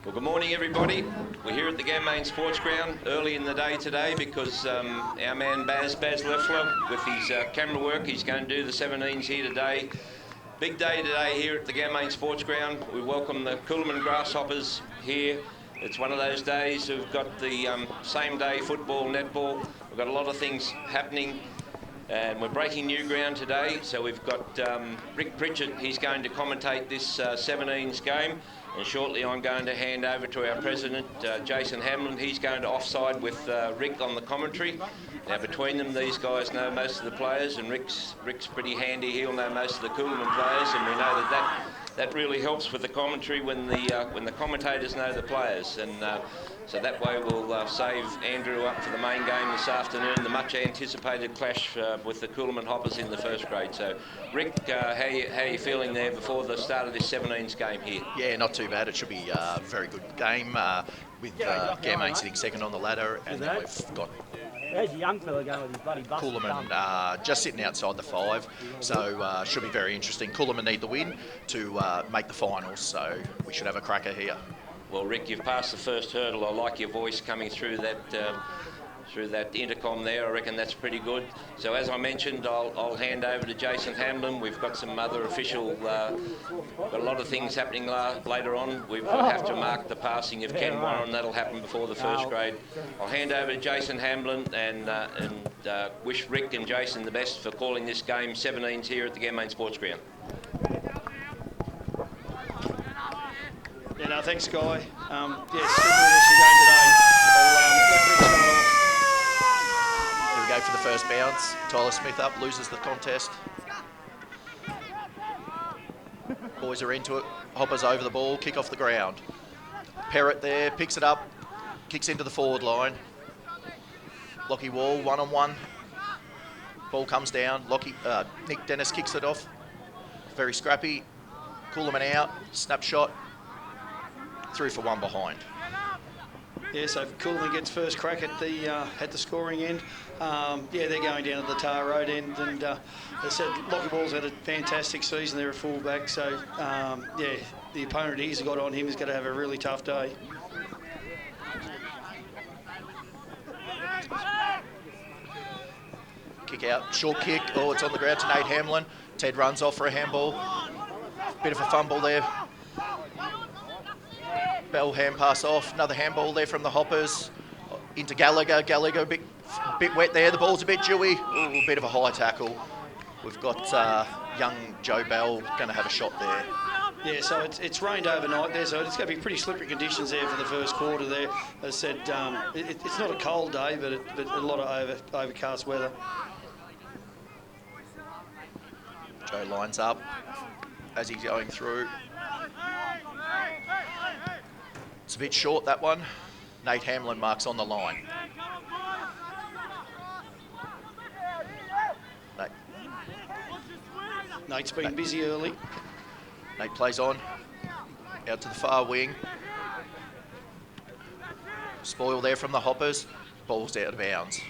Well, good morning, everybody. We're here at the Gammain Sports Ground early in the day today because our man Baz Leffler, with his camera work, he's going to do the 17s here today. Big day today here at the Gammain Sports Ground. We welcome the Coolman Grasshoppers here. It's one of those days we've got the same day football, netball. We've got a lot of things happening. And we're breaking new ground today, so we've got Rick Pritchett. He's going to commentate this 17s game, and shortly I'm going to hand over to our president, Jason Hamlin. He's going to offside with Rick on the commentary. Now, between them, these guys know most of the players, and Rick's pretty handy. He'll know most of the Coolman players, and we know that really helps with the commentary when the commentators know the players, and so that way we'll save Andrew up for the main game this afternoon, the much anticipated clash with the Coolman Hoppers in the first grade. So, Rick, how are you feeling there before the start of this 17s game here? Yeah, not too bad. It should be a very good game with Gammain sitting second on the ladder, and then we've got There's a young fella going with his bloody bus. Coolman just sitting outside the 5, so should be very interesting. Coolman need the win to make the finals, so we should have a cracker here. Well, Rick, you've passed the first hurdle. I like your voice coming through that intercom there. I reckon that's pretty good. So as I mentioned, I'll hand over to Jason Hamlin. We've got some other official, got a lot of things happening later on. We have to mark the passing of Ken Warren. That'll happen before the first grade. I'll hand over to Jason Hamlin and wish Rick and Jason the best for calling this game 17s here at the Gammain Sports Ground. Yeah, no, thanks, Guy. Yes, super as you're going today. I'll let Rick start off. Here we go for the first bounce. Tyler Smith up, loses the contest. Boys are into it. Hoppers over the ball, kick off the ground. Perrott there, picks it up, kicks into the forward line. Lockie Wall, one-on-one. Ball comes down. Nick Dennis kicks it off. Very scrappy. Coolman out, snapshot. Through for one behind. Yeah, so Coolman gets first crack at the scoring end. Yeah, they're going down to the Tar Road end, and as I said, Lockie Wall's had a fantastic season there at fullback. So yeah, the opponent he's got on him is going to have a really tough day. Kick out, short kick. Oh, it's on the ground to Nate Hamlin. Ted runs off for a handball. Bit of a fumble there. Bell hand pass off. Another handball there from the Hoppers. Into Gallagher. Gallagher a bit wet there. The ball's a bit dewy. Ooh, a bit of a high tackle. We've got young Joe Bell going to have a shot there. Yeah, so it's rained overnight there, so it's going to be pretty slippery conditions there for the first quarter there. As I said, it's not a cold day, but a lot of overcast weather. Joe lines up as he's going through. It's a bit short, that one. Nate Hamlin marks on the line. Nate's been busy early. Nate plays on. Out to the far wing. Spoil there from the Hoppers. Ball's out of bounds.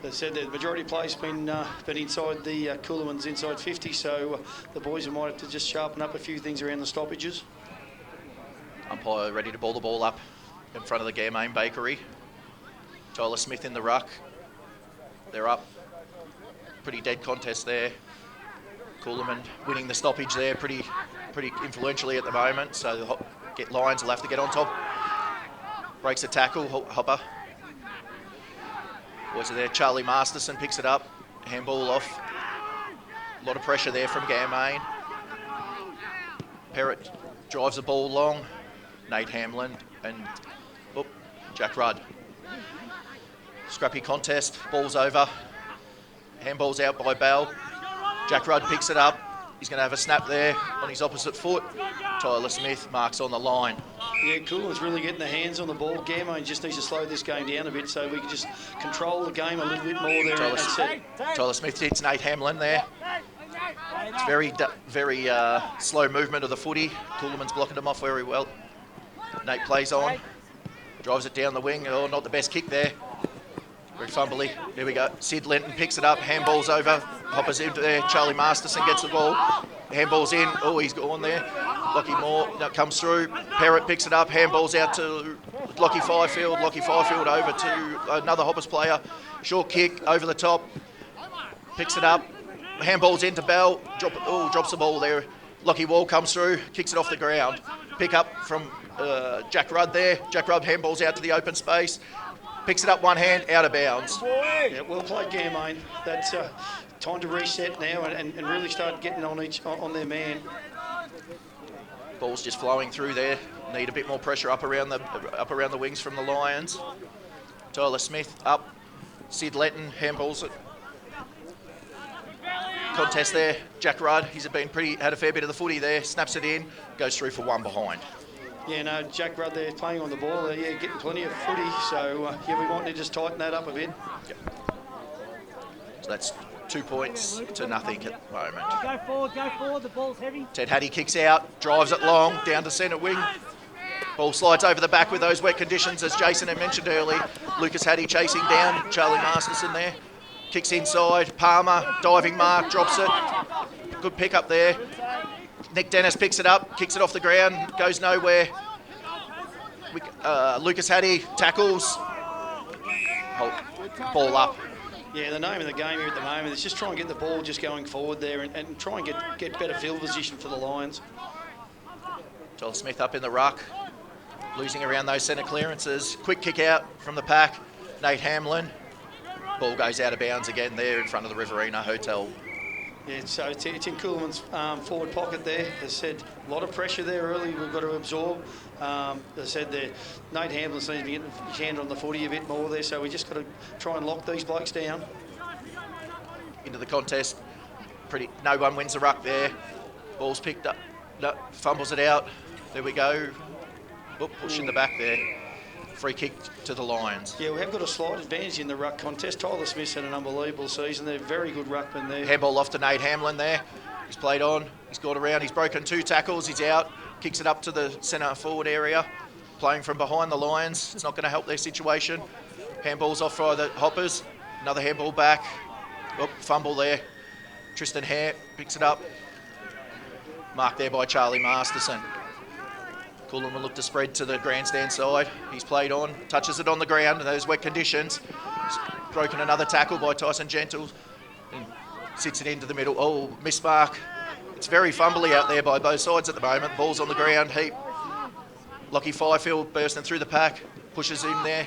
As I said, the majority of play's been inside the Coolman's inside 50, so the boys might have to just sharpen up a few things around the stoppages. Umpire ready to ball the ball up in front of the Gammain Bakery. Tyler Smith in the ruck. They're up. Pretty dead contest there. Coolman winning the stoppage there pretty influentially at the moment. So Lions will have to get on top. Breaks a tackle, Hopper. Boys are there. Charlie Masterson picks it up. Handball off. A lot of pressure there from Gammain. Perrott drives the ball long. Nate Hamlin and Jack Rudd. Scrappy contest, ball's over. Handball's out by Bell. Jack Rudd picks it up. He's going to have a snap there on his opposite foot. Tyler Smith marks on the line. Yeah, Coolman's really getting the hands on the ball. Gammain just needs to slow this game down a bit so we can just control the game a little bit more there. Tyler Smith hits Nate Hamlin there. It's very slow movement of the footy. Coolman's blocking them off very well. Nate plays on, drives it down the wing. Oh, not the best kick there. Very fumbly. There we go. Sid Lenton picks it up. Handball's over. Hoppers into there. Charlie Masterson gets the ball. handball's in. Oh, he's gone there. Lockie Moore comes through. Perrott picks it up. Handball's out to Lockie Fifield. Lockie Fifield over to another Hoppers player. Short kick over the top. Picks it up. Handball's into Bell. Drops the ball there. Lockie Wall comes through. Kicks it off the ground. Pick up from Jack Rudd there. Jack Rudd handballs out to the open space. Picks it up one hand, out of bounds. Yeah, well played, Gairmain. That's time to reset now and really start getting on their man. Ball's just flowing through there. Need a bit more pressure up around the wings from the Lions. Tyler Smith up. Sid Letton handballs it. Contest there. Jack Rudd, he's had a fair bit of the footy there. Snaps it in, goes through for one behind. Yeah, no, Jack Rudd there playing on the ball. Yeah, getting plenty of footy. So, yeah, we might need to just tighten that up a bit. Yep. So that's 2 points to nothing at the moment. Go forward, the ball's heavy. Ted Hattie kicks out, drives it long, down to centre wing. Ball slides over the back with those wet conditions, as Jason had mentioned earlier. Lucas Hattie chasing down, Charlie Masterson there. Kicks inside, Palmer, diving mark, drops it. Good pick up there. Nick Dennis picks it up, kicks it off the ground, goes nowhere. Lucas Hattie tackles. Ball up. Yeah, the name of the game here at the moment is just try and get the ball just going forward there and try and get better field position for the Lions. Joel Smith up in the ruck, losing around those centre clearances. Quick kick out from the pack. Nate Hamlin. Ball goes out of bounds again there in front of the Riverina Hotel. Yeah, so it's in Coolman's forward pocket there. As I said, a lot of pressure there early we've got to absorb. As I said there, Nate Hamlin seems to be getting his hand on the footy a bit more there, so we just got to try and lock these blokes down. Into the contest. No one wins the ruck there. Ball's picked up. No, fumbles it out. There we go. Push in the back there. Free kick to the Lions. Yeah, we have got a slight advantage in the ruck contest. Tyler Smith's had an unbelievable season. They're very good ruckmen there. Handball off to Nate Hamlin there. He's played on. He's got around. He's broken 2 tackles. He's out. Kicks it up to the centre forward area. Playing from behind the Lions. It's not going to help their situation. Handball's off by the Hoppers. Another handball back. Fumble there. Tristan Hare picks it up. Marked there by Charlie Masterson. Coolum will look to spread to the grandstand side. He's played on, touches it on the ground in those wet conditions. He's broken another tackle by Tyson Gentle and sits it into the middle. Oh, miss mark. It's very fumbly out there by both sides at the moment. Ball's on the ground, heap. Lockie Fifield bursting through the pack, pushes in there.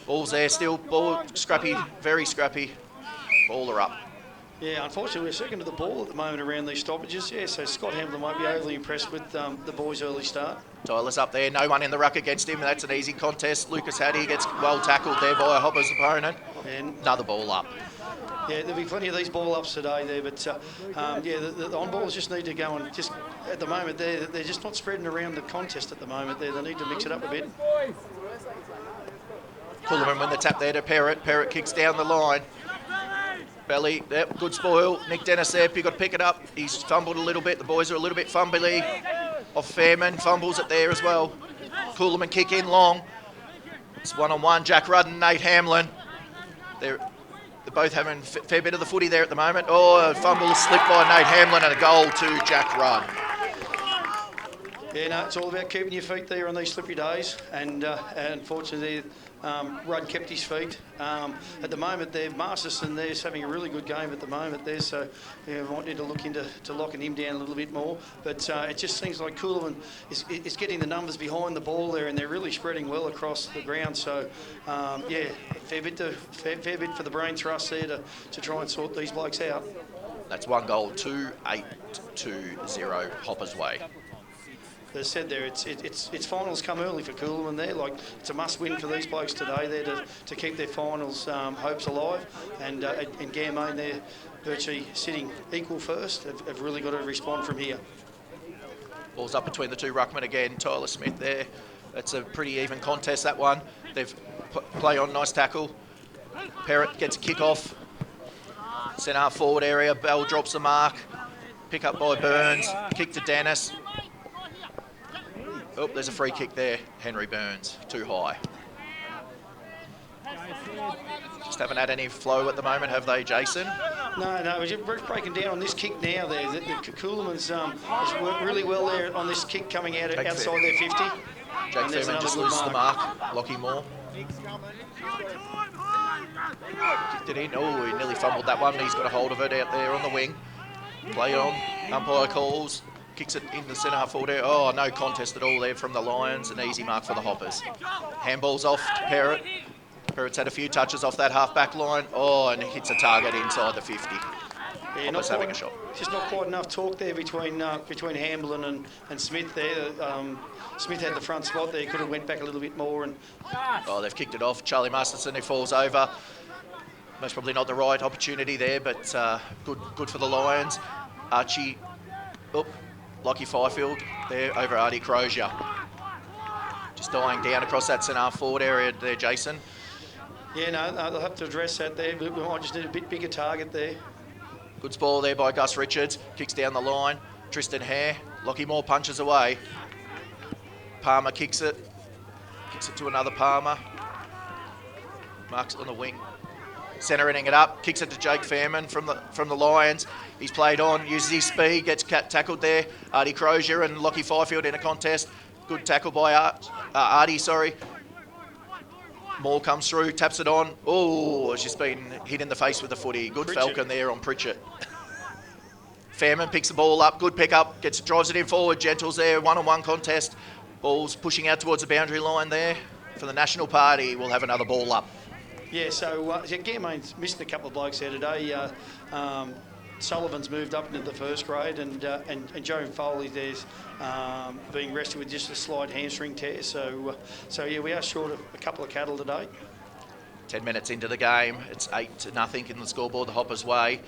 Ball's there still, ball scrappy, very scrappy. Ball are up. Yeah, unfortunately, we're second to the ball at the moment around these stoppages. Yeah, so Scott Hamlin won't be overly impressed with the boys' early start. Tyler's up there, no one in the ruck against him. That's an easy contest. Lucas Hattie gets well tackled there by a Hoppers opponent. And another ball up. Yeah, there'll be plenty of these ball ups today there, but yeah, the on balls just need to go and just at the moment they're just not spreading around the contest at the moment. They need to mix it up a bit. Coolman win the tap there to Perrott. Perrott kicks down the line. Belly, yep, good spoil. Nick Dennis there, you got to pick it up. He's fumbled a little bit. The boys are a little bit fumbly. Off Fairman, fumbles it there as well. Coolman kick in long. It's 1-on-1. Jack Rudd and Nate Hamlin. They're both having a fair bit of the footy there at the moment. Oh, a fumble slipped by Nate Hamlin and a goal to Jack Rudd. Yeah, no, it's all about keeping your feet there on these slippery days, and unfortunately, Rudd kept his feet. At the moment, there, Masterson there's having a really good game at the moment there, so yeah, we might need to look into locking him down a little bit more. But it just seems like Coolman is getting the numbers behind the ball there, and they're really spreading well across the ground. So yeah, fair bit for the brain thrust there to try and sort these blokes out. That's 1 goal, 2-8-2-0 Hoppers way. As I said there, it's finals come early for Coolman there. Like, it's a must-win for these blokes today there to keep their finals hopes alive. And Gairmain there, virtually sitting equal first, have really got to respond from here. Ball's up between the 2 ruckmen again. Tyler Smith there. That's a pretty even contest, that one. They've play on, nice tackle. Perrott gets a kick off. Centre forward area. Bell drops the mark. Pick up by Burns. Kick to Dennis. Oh, there's a free kick there. Henry Burns, too high. Just haven't had any flow at the moment, have they, Jason? No, we're just breaking down on this kick now there. The Coolamans has worked really well there on this kick coming out outside their 50. Jake Fairman just loses the mark. Lockie Moore. Kicked it in. Oh, he nearly fumbled that one. He's got a hold of it out there on the wing. Play on. Umpire calls. Kicks it in the centre half forward. Oh, no contest at all there from the Lions. An easy mark for the Hoppers. Handball's off to Parrott. Parrott's had a few touches off that half-back line. Oh, and hits a target inside the 50. Yeah, Hoppers having a shot. Just not quite enough talk there between Hamblin and Smith there. Smith had the front spot there. He could have went back a little bit more. And oh, they've kicked it off. Charlie Masterson, who falls over. Most probably not the right opportunity there, but good for the Lions. Archie, Lockie Fifield there over Artie Crozier. Just dying down across that centre half forward area there, Jason. Yeah, no, they'll have to address that there. We might just need a bit bigger target there. Good ball there by Gus Richards. Kicks down the line. Tristan Hare. Lockie Moore punches away. Palmer kicks it. Kicks it to another Palmer. Marks on the wing. Centering it up. Kicks it to Jake Fairman from the Lions. He's played on. Uses his speed. Gets tackled there. Artie Crozier and Lockie Fifield in a contest. Good tackle by Artie, sorry. Moore comes through, taps it on. Oh, it's just been hit in the face with the footy. Good Pritchett. Falcon there on Pritchett. Fairman picks the ball up, good pick up, drives it in forward. Gentle's there, one-on-one contest. Ball's pushing out towards the boundary line there. For the National Party, we'll have another ball up. Yeah, so Gamain's missing a couple of blokes there today. Sullivan's moved up into the first grade, and Joe Foley there's being rested with just a slight hamstring tear. So yeah, we are short of a couple of cattle today. 10 minutes into the game, it's 8-0 in the scoreboard the Hoppers' way.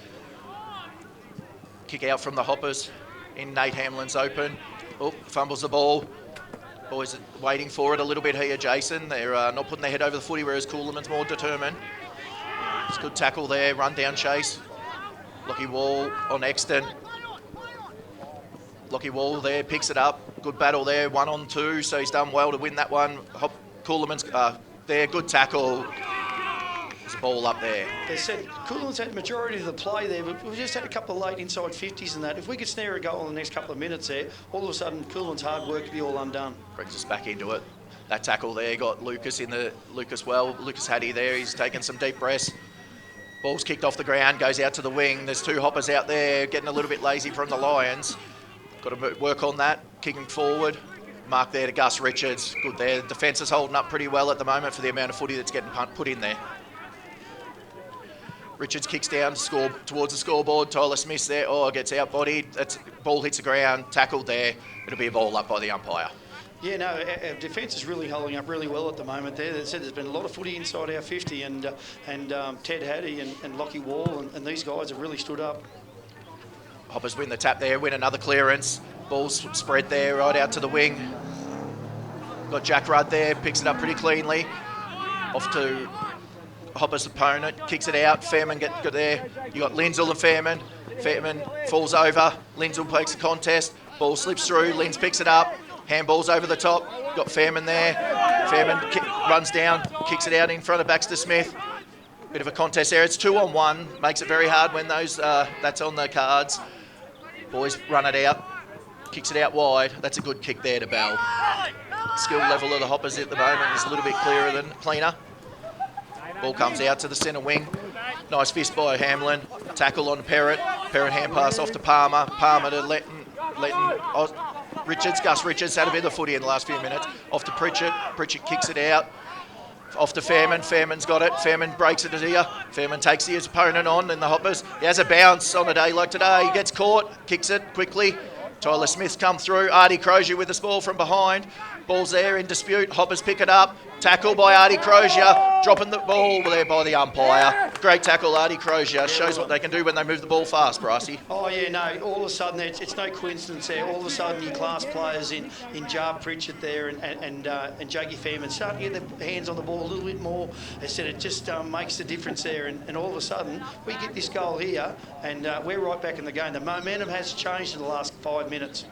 Kick out from the Hoppers in Nate Hamlin's open. Oh, fumbles the ball. Boys are waiting for it a little bit here, Jason. They're not putting their head over the footy, whereas Coolaman's more determined. It's a good tackle there, run down chase. Lockie Wall on Exton. Lockie Wall there, picks it up. Good battle there, 1-on-2, so he's done well to win that one. Coolaman's there, good tackle. There's a ball up there. They said Coolaman's had the majority of the play there, but we just had a couple of late inside 50s and that. If we could snare a goal in the next couple of minutes there, all of a sudden Coolaman's hard work could be all undone. Brings us back into it. That tackle there got Lucas Hattie there, he's taken some deep breaths. Ball's kicked off the ground, goes out to the wing. There's two Hoppers out there getting a little bit lazy from the Lions. Got to work on that, kicking forward. Mark there to Gus Richards. Good there. The defence is holding up pretty well at the moment for the amount of footy that's getting put in there. Richards kicks down towards the scoreboard. Tyler Smith's there. Oh, gets out-bodied. Ball hits the ground, tackled there. It'll be a ball up by the umpire. Yeah, no, our defence is really holding up really well at the moment there. They said there's been a lot of footy inside our 50 and Ted Hattie and Lockie Wall and these guys have really stood up. Hoppers win the tap there, win another clearance. Ball's spread there, right out to the wing. Got Jack Rudd there, picks it up pretty cleanly. Off to Hoppers' opponent, kicks it out. Fairman got there. You got Lindsell and Fairman. Fairman falls over. Lindsell takes the contest. Ball slips through. Linz picks it up. Handball's over the top. Got Fairman there. Fairman runs down, kicks it out in front of Baxter Smith. Bit of a contest there. It's 2-on-1. Makes it very hard when that's on the cards. Boys run it out. Kicks it out wide. That's a good kick there to Bell. Skill level of the Hoppers at the moment is a little bit cleaner. Ball comes out to the centre wing. Nice fist by Hamlin. Tackle on Parrott. Parrott hand pass off to Palmer. Palmer to Richards. Gus Richards had a bit of footy in the last few minutes. Off to Pritchett. Pritchett kicks it out. Off to Fairman. Fairman's got it. Fairman breaks it here. Fairman takes his opponent on in the Hoppers. He has a bounce on a day like today. He gets caught. Kicks it quickly. Tyler Smith's come through. Artie Crozier with the ball from behind. Ball's there in dispute. Hoppers pick it up. Tackle by Artie Crozier. Dropping the ball there by the umpire. Great tackle, Artie Crozier. Shows what they can do when they move the ball fast, Brycey. Oh, yeah, no. All of a sudden, it's no coincidence there. All of a sudden, your class players in Jar Pritchett there and Jackie Fairman starting to get their hands on the ball a little bit more. They said it just makes a difference there. And all of a sudden, we get this goal here and we're right back in the game. The momentum has changed in the last 5 minutes.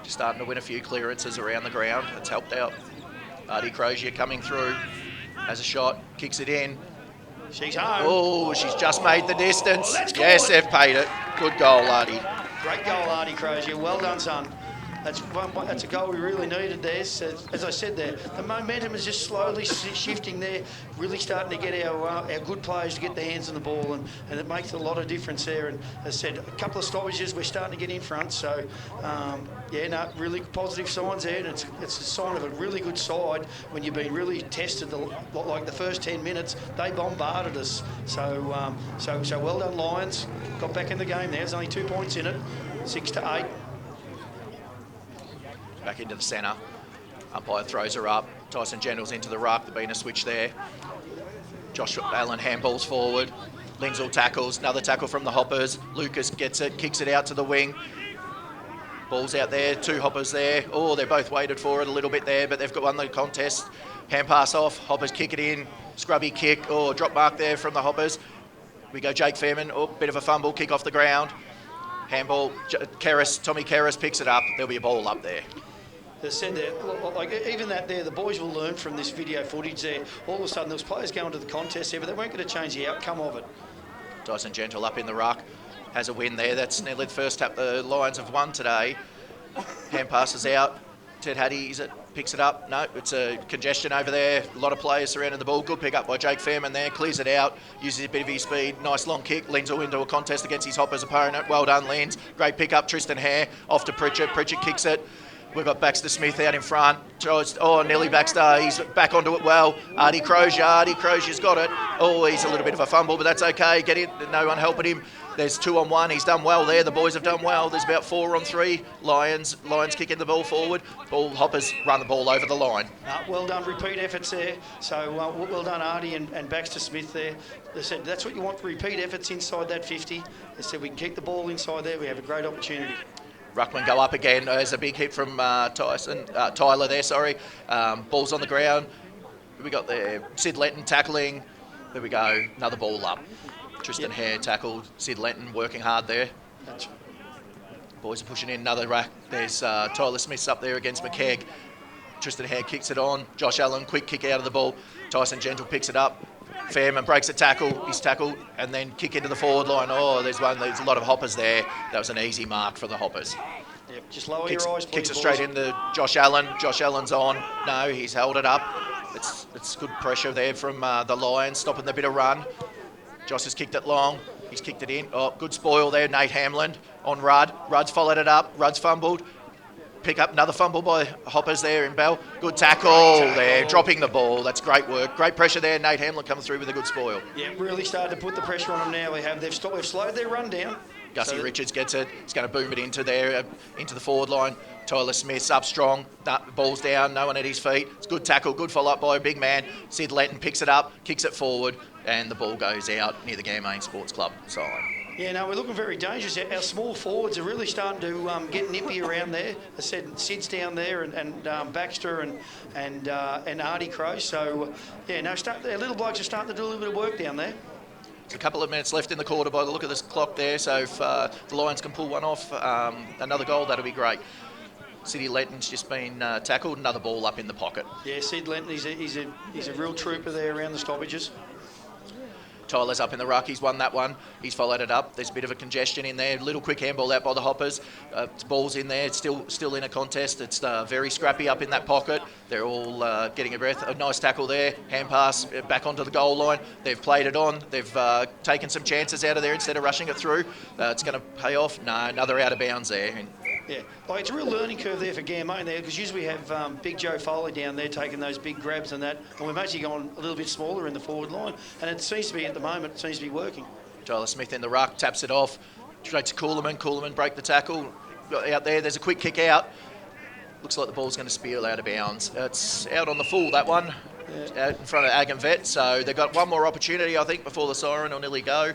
Just starting to win a few clearances around the ground. It's helped out. Artie Crozier coming through, has a shot, kicks it in. She's home. Oh, she's just made the distance. let's call Yes, it. they've paid it. Good goal, Artie. Great goal, Artie Crozier. Well done, son. That's a goal we really needed there. So, as I said there, the momentum is just slowly shifting there, really starting to get our good players to get their hands on the ball, and it makes a lot of difference there. And as I said, a couple of stoppages, we're starting to get in front. So, really positive signs there. And it's a sign of a really good side when you've been really tested. Like the first 10 minutes, they bombarded us. So well done, Lions. Got back in the game there. There's only 2 points in it, 6-8. Back into the centre. Umpire throws her up. Tyson Gentle's into the ruck. There's been a switch there. Josh Allen handballs forward. Lindsell tackles. Another tackle from the Hoppers. Lucas gets it, kicks it out to the wing. Ball's out there. 2 Hoppers there. Oh, they're both waited for it a little bit there, but they've got won the contest. Hand pass off. Hoppers kick it in. Scrubby kick. Oh, drop mark there from the Hoppers. We go Jake Fairman. Oh, bit of a fumble. Kick off the ground. Handball. Tommy Kerris picks it up. There'll be a ball up there. They said that, like even that there, the boys will learn from this video footage there. All of a sudden, there was players going to the contest there, but they weren't going to change the outcome of it. Dyson Gentle up in the ruck, has a win there. That's nearly the first tap the Lions have won today. Hand passes out. Ted Hattie picks it up. No, it's a congestion over there. A lot of players surrounding the ball. Good pick up by Jake Fairman there. Clears it out. Uses a bit of his speed. Nice long kick. Lindsell into a contest against his Hoppers opponent. Well done, Linz. Great pick up. Tristan Hare off to Pritchett. Pritchett kicks it. We've got Baxter Smith out in front. Nelly Baxter, he's back onto it well. Artie Crozier's got it. Oh, he's a little bit of a fumble, but that's okay. Get in, no one helping him. There's 2 on 1. He's done well there. The boys have done well. There's about 4 on 3. Lions kicking the ball forward. Hoppers run the ball over the line. Well done, repeat efforts there. So well done, Artie and Baxter Smith there. They said that's what you want, repeat efforts inside that 50. They said we can keep the ball inside there. We have a great opportunity. Ruckman go up again. There's a big hit from Tyler there, sorry. Ball's on the ground. We got there Sid Lenton tackling. There we go, another ball up. Tristan Hare tackled. Sid Lenton working hard there. Boys are pushing in another rack. There's Tyler Smith's up there against McKegg. Tristan Hare kicks it on. Josh Allen, quick kick out of the ball. Tyson Gentle picks it up. Fairman breaks a tackle. He's tackled and then kick into the forward line. Oh, there's a lot of Hoppers there. That was an easy mark for the Hoppers. Yep, just lower your eyes, please. Kicks it straight into Josh Allen. Josh Allen's on. No, he's held it up. It's good pressure there from the Lions, stopping the bit of run. Josh has kicked it long. He's kicked it in. Oh, good spoil there. Nate Hamland on Rudd. Rudd's followed it up. Rudd's fumbled. Pick up another fumble by Hoppers there in Bell. Good tackle there, dropping the ball. That's great work. Great pressure there. Nate Hamlin coming through with a good spoil. Yeah, really started to put the pressure on them now. They've slowed their run down. Gussie Richards gets it. He's going to boom it into the forward line. Tyler Smith's up strong. Ball's down. No one at his feet. It's good tackle. Good follow up by a big man. Sid Lenton picks it up, kicks it forward, and the ball goes out near the Gamane Sports Club side. Yeah, no, we're looking very dangerous. Our small forwards are really starting to get nippy around there. I said Sid's down there and Baxter and Artie Crow. So, yeah, no, our little blokes are starting to do a little bit of work down there. There's a couple of minutes left in the quarter by the look of this clock there. So if the Lions can pull one off, another goal, that'll be great. Sid Lenton's just been tackled. Another ball up in the pocket. Yeah, Sid Lenton, he's a real trooper there around the stoppages. Tyler's up in the ruck. He's won that one. He's followed it up. There's a bit of a congestion in there. Little quick handball out by the Hoppers. Ball's in there. It's still in a contest. It's very scrappy up in that pocket. They're all getting a breath. A nice tackle there. Hand pass back onto the goal line. They've played it on. They've taken some chances out of there instead of rushing it through. It's going to pay off. No, another out of bounds there. Yeah, like it's a real learning curve there for Gamone there, because usually we have Big Joe Foley down there taking those big grabs and that, and we've actually gone a little bit smaller in the forward line, and it seems to be, at the moment, it seems to be working. Tyler Smith in the ruck, taps it off, straight to Coolaman. Coolaman break the tackle. Out there, there's a quick kick out. Looks like the ball's going to spill out of bounds. It's out on the full, that one. Yeah. Out in front of Ag and Vet, so they've got one more opportunity, I think, before the siren will nearly go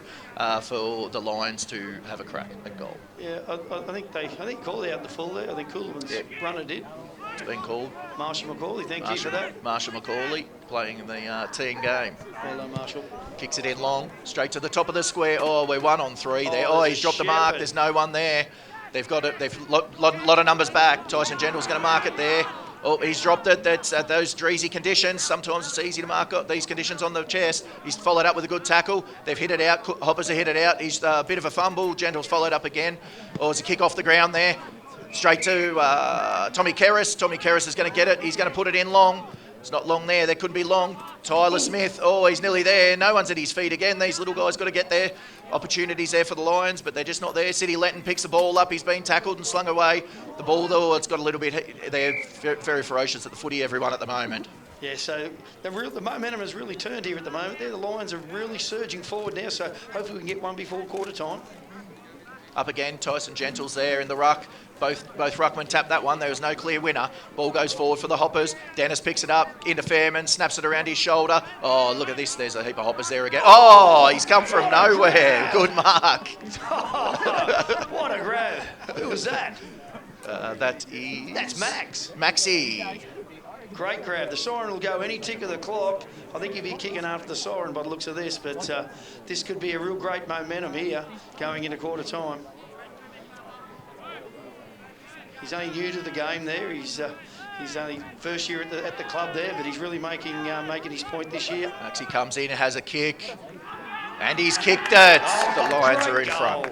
for the Lions to have a crack at goal. Yeah, I think called out the full there. I think Coolman's runner did. It's been called. Marshall McCauley, thank you for that. Marshall McCauley playing the team game. Well done, Marshall. Kicks it in long, straight to the top of the square. Oh, we're 1 on 3 there. Oh, he's dropped the mark. There's no one there. They've got it. They've lot of numbers back. Tyson Gentle's going to mark it there. Oh, he's dropped it. That's at those dreezy conditions. Sometimes it's easy to mark up these conditions on the chest. He's followed up with a good tackle. They've hit it out. Hoppers have hit it out. He's a bit of a fumble. Gentle's followed up again. Oh, it's a kick off the ground there. Straight to Tommy Kerris. Tommy Kerris is going to get it. He's going to put it in long. It's not long there. There couldn't be long. Tyler Smith. Oh, he's nearly there. No one's at his feet again. These little guys got to get there. Opportunities there for the Lions, but they're just not there. City Letton picks the ball up. He's been tackled and slung away. The ball, though, it's got a little bit... They're very ferocious at the footy, everyone, at the moment. Yeah, so the momentum has really turned here at the moment. The Lions are really surging forward now, so hopefully we can get one before quarter time. Up again, Tyson Gentle's there in the ruck. Both ruckmen tap that one. There was no clear winner. Ball goes forward for the Hoppers. Dennis picks it up into Fairman, snaps it around his shoulder. Oh, look at this. There's a heap of Hoppers there again. Oh, he's come from nowhere. Good mark. Oh, what a grab. Who was that? That's Max. Maxie. Great grab. The siren will go any tick of the clock. I think he'll be kicking after the siren by the looks of this, but this could be a real great momentum here going into quarter time. He's only new to the game there. He's only first year at the club there, but he's really making his point this year. Maxie comes in and has a kick, and he's kicked it. The Lions are in front.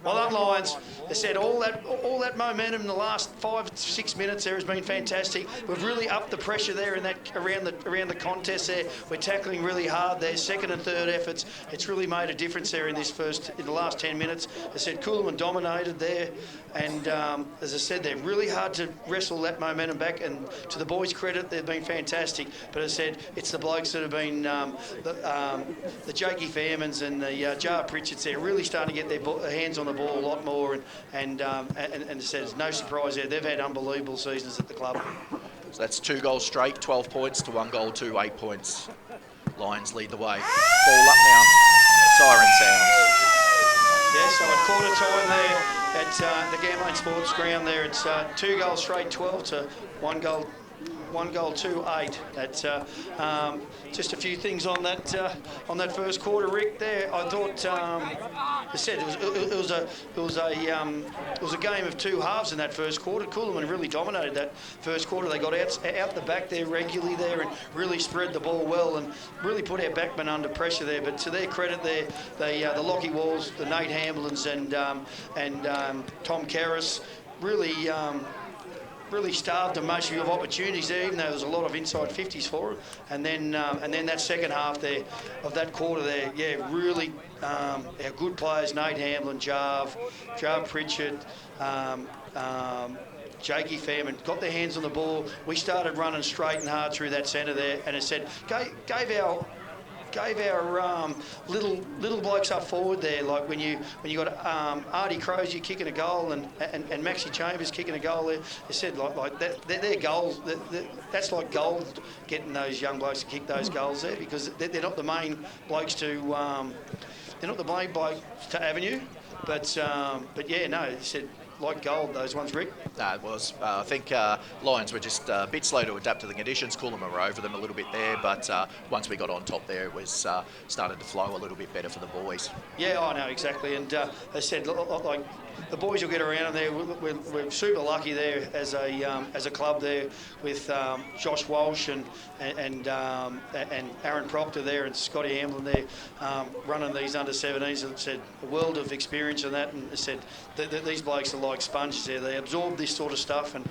Well done, Lions. They said all that momentum in the last 5-6 minutes there has been fantastic. We've really upped the pressure there in that around the contest there. We're tackling really hard there. Second and third efforts. It's really made a difference there in the last 10 minutes. I said Coolman dominated there, and as I said, they're really hard to wrestle that momentum back. And to the boys' credit, they've been fantastic. But as I said, it's the blokes that have been the Jakey Fairmans and the Jar Pritchards. They're really starting to get their hands on the ball a lot more, and as I said, it's no surprise there. They've had unbelievable seasons at the club. So that's 2 goals straight, 12 points to 1 goal, 2 8 points. Lions lead the way. Ball up now. Siren sounds. Yeah, so at quarter time there at the Gamlane Sports Ground there, it's 2 goals straight, 12 to 1 goal. 1 goal, 2 8. That's just a few things on that first quarter, Rick. There, I thought, I said it was a game of 2 halves in that first quarter. Coolman really dominated that first quarter. They got out the back there regularly there and really spread the ball well and really put our backmen under pressure there. But to their credit, there, the Lockie Walls, the Nate Hamblins, and Tom Kerris really starved them most of opportunities there, even though there was a lot of inside 50s for it. And then that second half there of that quarter there, yeah, really our good players, Nate Hamlin, Jarve Pritchard, Jakey Fairman, got their hands on the ball. We started running straight and hard through that centre there, and it said gave our little blokes up forward there, like when you got Artie Crozier kicking a goal and Maxie Chambers kicking a goal there. They said like that, they're goals. That's like gold, getting those young blokes to kick those goals there, because they're not the main blokes to Avenue, but yeah, no, they said like gold, those ones, Rick. No, it was. I think Lions were just a bit slow to adapt to the conditions. Coolman were over them a little bit there, but once we got on top there, it was started to flow a little bit better for the boys. Yeah, I know, exactly. And they said, like, the boys will get around there. We're super lucky there as a club there with Josh Walsh and Aaron Proctor there and Scotty Hamlin there running these under-17s. And said a world of experience in that, and they said these blokes are like sponges there. They absorb this sort of stuff, and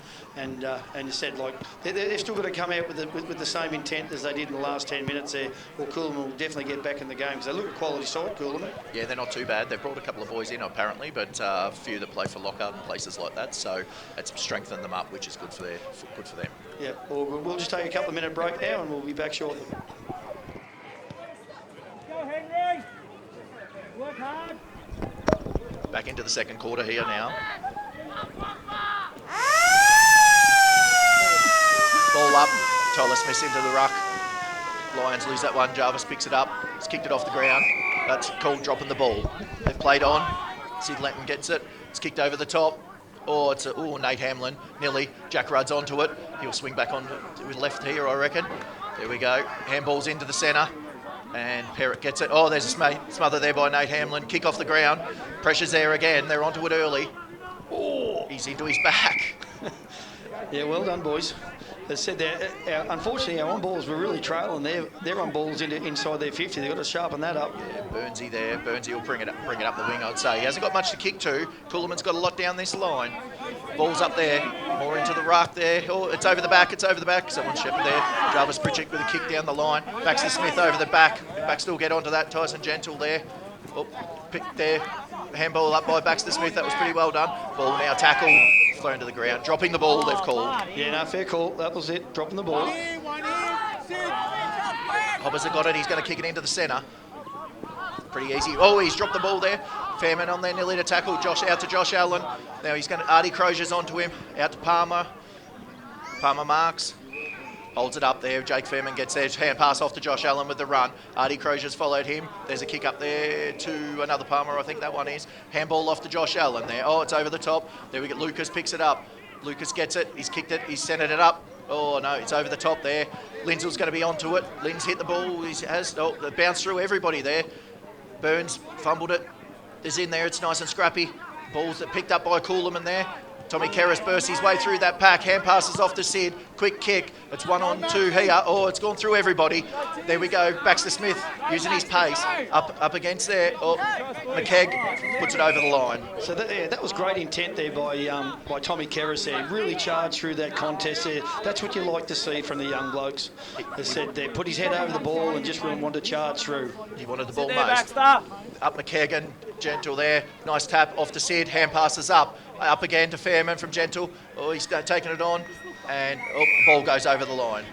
they said like they've still got to come out with the same intent as they did in the last 10 minutes there. Well, Coolman will definitely get back in the game because they look at quality side, Coolman. Yeah, they're not too bad. They've brought a couple of boys in apparently, but a few that play for Lockhart and places like that. So it's strengthened them up, which is good for them. Yeah, well, we'll just take a couple of minute break now, and we'll be back shortly. Go, Henry! Work hard! Back into the second quarter here now. Ball up. Tyler Smith into the ruck. Lions lose that one. Jarvis picks it up. He's kicked it off the ground. That's called dropping the ball. They've played on. Sid Letton gets it. It's kicked over the top. Oh, it's Nate Hamlin. Nearly. Jack Rudd's onto it. He'll swing back on to left here, I reckon. There we go. Handball's into the centre. And Perrott gets it. Oh, there's a smother there by Nate Hamlin. Kick off the ground. Pressure's there again. They're onto it early. Oh, he's into his back. Yeah, well done, boys. They said unfortunately our on balls were really trailing. Their on balls inside their 50. They've got to sharpen that up. Yeah, Burnsy there. Burnsy will bring it up the wing, I'd say. He hasn't got much to kick to. Coolman's got a lot down this line. Ball's up there, more into the ruck there. Oh, it's over the back, Someone's shepherd there. Jarvis Pritchett with a kick down the line. Baxter Smith over the back. Baxter will get onto that. Tyson Gentle there. Oh, picked there. Handball up by Baxter Smith. That was pretty well done. Ball now tackle. Thrown to the ground. Dropping the ball, they've called. Yeah, no, fair call. That was it. Dropping the ball. Hoppers have got it. He's going to kick it into the centre. Pretty easy. Oh, he's dropped the ball there. Fairman on there, nearly to tackle. Out to Josh Allen. Now he's going to... Artie Crozier's onto him. Out to Palmer. Palmer marks. Holds it up there. Jake Fairman gets there. Hand pass off to Josh Allen with the run. Artie Crozier's followed him. There's a kick up there to another Palmer, I think that one is. Handball off to Josh Allen there. Oh, it's over the top. There we get Lucas picks it up. Lucas gets it. He's kicked it. He's centred it up. Oh, no, it's over the top there. Lindsell's going to be onto it. Linz hit the ball. He has... Oh, it bounced through everybody there. Burns fumbled it. It's in there. It's nice and scrappy. Ball's picked up by Coolaman there. Tommy Kerris bursts his way through that pack. Hand passes off to Sid. Quick kick. It's 1-on-2 here. Oh, it's gone through everybody. There we go. Baxter Smith using his pace. Up against there. Oh, McKegg puts it over the line. So that was great intent there by Tommy Kerris there. Really charged through that contest there. That's what you like to see from the young blokes. They said they put his head over the ball and just really wanted to charge through. He wanted the ball most. Up McKegg and Gentle there. Nice tap off to Sid. Hand passes up. Up again to Fairman from Gentle. Oh, he's taking it on. And ball goes over the line.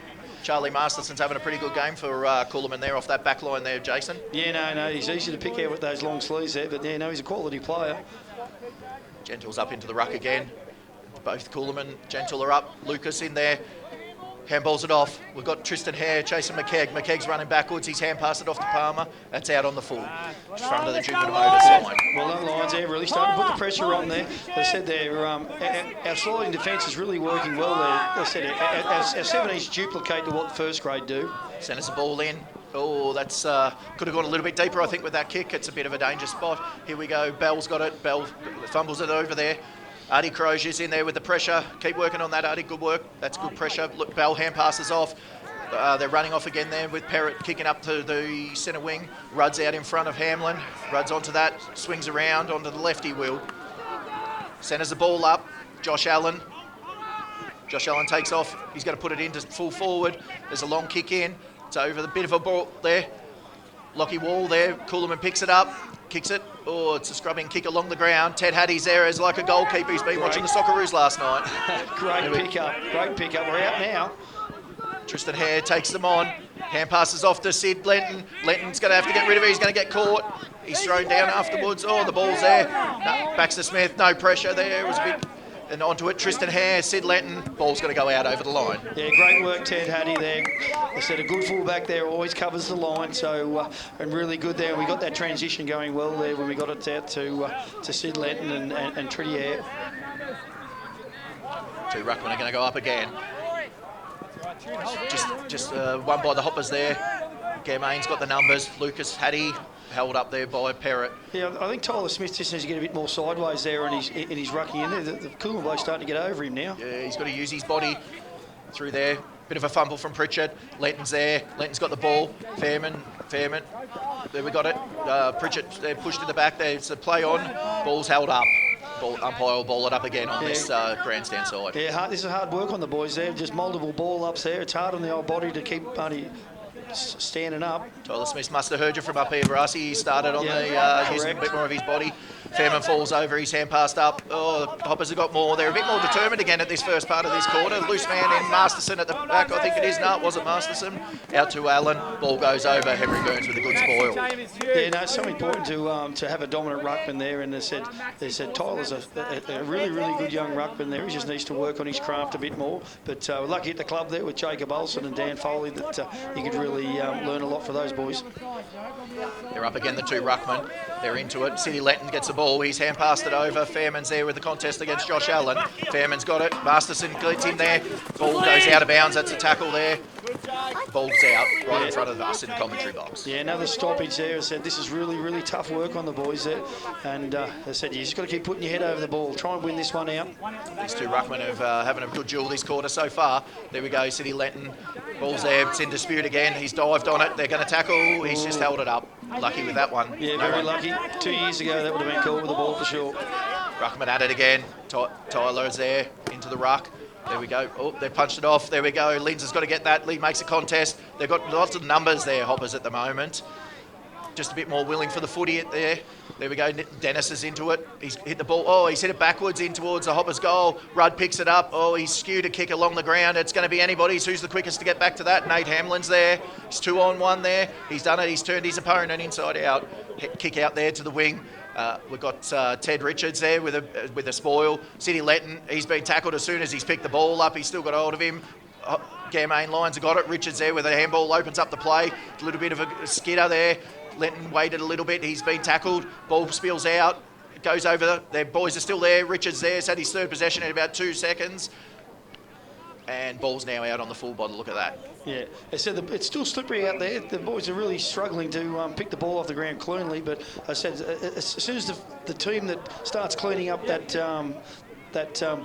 Charlie Masterson's having a pretty good game for Coolaman there off that back line there, Jason. Yeah, no, he's easy to pick out with those long sleeves there, but yeah, no, he's a quality player. Gentle's up into the ruck again. Both Coolaman, Gentle are up. Lucas in there. Handballs it off. We've got Tristan Hare chasing McKegg. McKegg's running backwards. He's hand passed it off to Palmer. That's out on the full. Just front of the Jupiter Motors line. Well done, Lions there. Really starting to put the pressure on there. They said our sliding defence is really working well there. They said our 17s duplicate to what first grade do. Centres the ball in. Oh, that's could have gone a little bit deeper, I think, with that kick. It's a bit of a danger spot. Here we go. Bell's got it. Bell fumbles it over there. Artie Crozier's in there with the pressure. Keep working on that, Artie. Good work. That's good pressure. Look, Bell hand passes off. They're running off again there with Perrott kicking up to the centre wing. Rudd's out in front of Hamlin. Rudd's onto that. Swings around onto the lefty wheel. Centres the ball up. Josh Allen. Josh Allen takes off. He's going to put it into full forward. There's a long kick in. It's over the bit of a ball there. Lockie Wall there. Coolaman picks it up. Kicks it. Oh, it's a scrubbing kick along the ground. Ted Hattie's there as like a goalkeeper. He's been watching the Socceroos last night. Great pickup. We're out now. Tristan Hare takes them on. Hand passes off to Sid Lenton. Lenton's going to have to get rid of it. He's going to get caught. He's thrown down afterwards. Oh, the ball's there. No, Baxter Smith, no pressure there. It was a bit... And onto it, Tristan Hare, Sid Lenton. Ball's going to go out over the line. Yeah, great work, Ted Hattie there. They said a good fullback there, always covers the line, so and really good there. We got that transition going well there when we got it out to Sid Lenton and Tritty Hare. Two ruckmen are going to go up again. Just one by the hoppers there. Germain's got the numbers. Lucas Hattie held up there by Perrott. Yeah, I think Tyler Smith just needs to get a bit more sideways there in his rucking in there. The Coolaman bloke's starting to get over him now. Yeah, he's got to use his body through there. Bit of a fumble from Pritchard. Lenton's there. Lenton's got the ball. Fairman. There we got it. Pritchard pushed to the back. There's a play on. Ball's held up. Umpire will ball it up again on this grandstand side. Yeah, this is hard work on the boys there. Just multiple ball ups there. It's hard on the old body to keep standing up. Tyler Smith must have heard you from up here, Barassi. He started on using a bit more of his body. Fairman falls over, his hand passed up. Oh, the Hoppers have got more. They're a bit more determined again at this first part of this quarter. Loose man in Masterson at the back, I think it is. No, it wasn't Masterson. Out to Allen. Ball goes over. Henry Burns with a good spoil. Yeah, no, it's so important to have a dominant ruckman there. And they said Tyler's a really, really good young ruckman there. He just needs to work on his craft a bit more. But we're lucky at the club there with Jacob Olsen and Dan Foley that you could really learn a lot for those boys. They're up again, the two ruckmen. They're into it. City Lenton gets the ball. He's hand passed it over. Fairman's there with the contest against Josh Allen. Fairman's got it. Masterson gets in there. Ball goes out of bounds. That's a tackle there. Ball's out right in front of us in the commentary box. Yeah, another stoppage there. I said this is really, really tough work on the boys there. And I said you just got to keep putting your head over the ball. Try and win this one out. These two ruckmen have having a good duel this quarter so far. There we go, City Lenton. Ball's there, it's in dispute again. He's dived on it. They're going to tackle. He's just held it up. Lucky with that one. Yeah, very lucky. 2 years ago, that would have been caught with the ball for sure. Ruckman at it again. Tyler's there into the ruck. There we go. Oh, they punched it off. There we go. Linz has got to get that. Lee makes a contest. They've got lots of numbers there, Hoppers, at the moment. Just a bit more willing for the footy there. There we go. Dennis is into it. He's hit the ball. Oh, he's hit it backwards in towards the Hoppers' goal. Rudd picks it up. Oh, he's skewed a kick along the ground. It's going to be anybody's. Who's the quickest to get back to that? Nate Hamlin's there. He's 2-on-1 there. He's done it. He's turned his opponent inside out. Kick out there to the wing. We've got Ted Richards there with a spoil. City Lenton, he's been tackled as soon as he's picked the ball up. He's still got hold of him. Gairmain Lions have got it. Richards there with a handball, opens up the play. A little bit of a skidder there. Lenton waited a little bit. He's been tackled. Ball spills out. It goes over. Their boys are still there. Richards there. He's had his third possession in about 2 seconds. And ball's now out on the full body. Look at that. Yeah, I said it's still slippery out there. The boys are really struggling to pick the ball off the ground cleanly. But I said as soon as the team that starts cleaning up that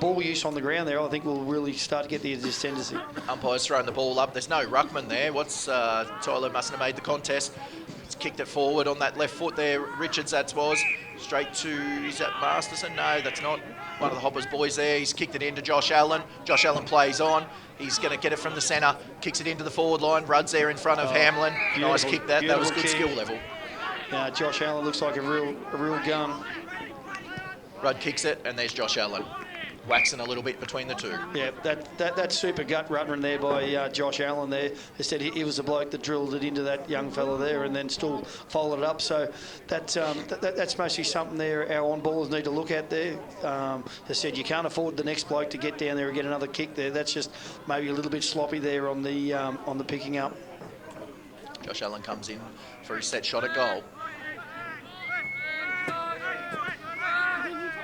ball use on the ground there, I think we'll really start to get the ascendancy. Umpire's throwing the ball up. There's no ruckman there. Tyler mustn't have made the contest. He's kicked it forward on that left foot there. Richards, that was. Straight to, is that Masterson? No, that's not. One of the Hoppers boys there. He's kicked it into Josh Allen. Josh Allen plays on. He's going to get it from the centre. Kicks it into the forward line. Rudd's there in front of Hamlin. Nice kick that. That was good skill level. Josh Allen looks like a real gun. Rudd kicks it, and there's Josh Allen. Waxing a little bit between the two. Yeah, that super gut run there by Josh Allen there. They said he was the bloke that drilled it into that young fella there and then still followed it up. So that's mostly something there our on-ballers need to look at there. They said you can't afford the next bloke to get down there and get another kick there. That's just maybe a little bit sloppy there on the picking up. Josh Allen comes in for his set shot at goal.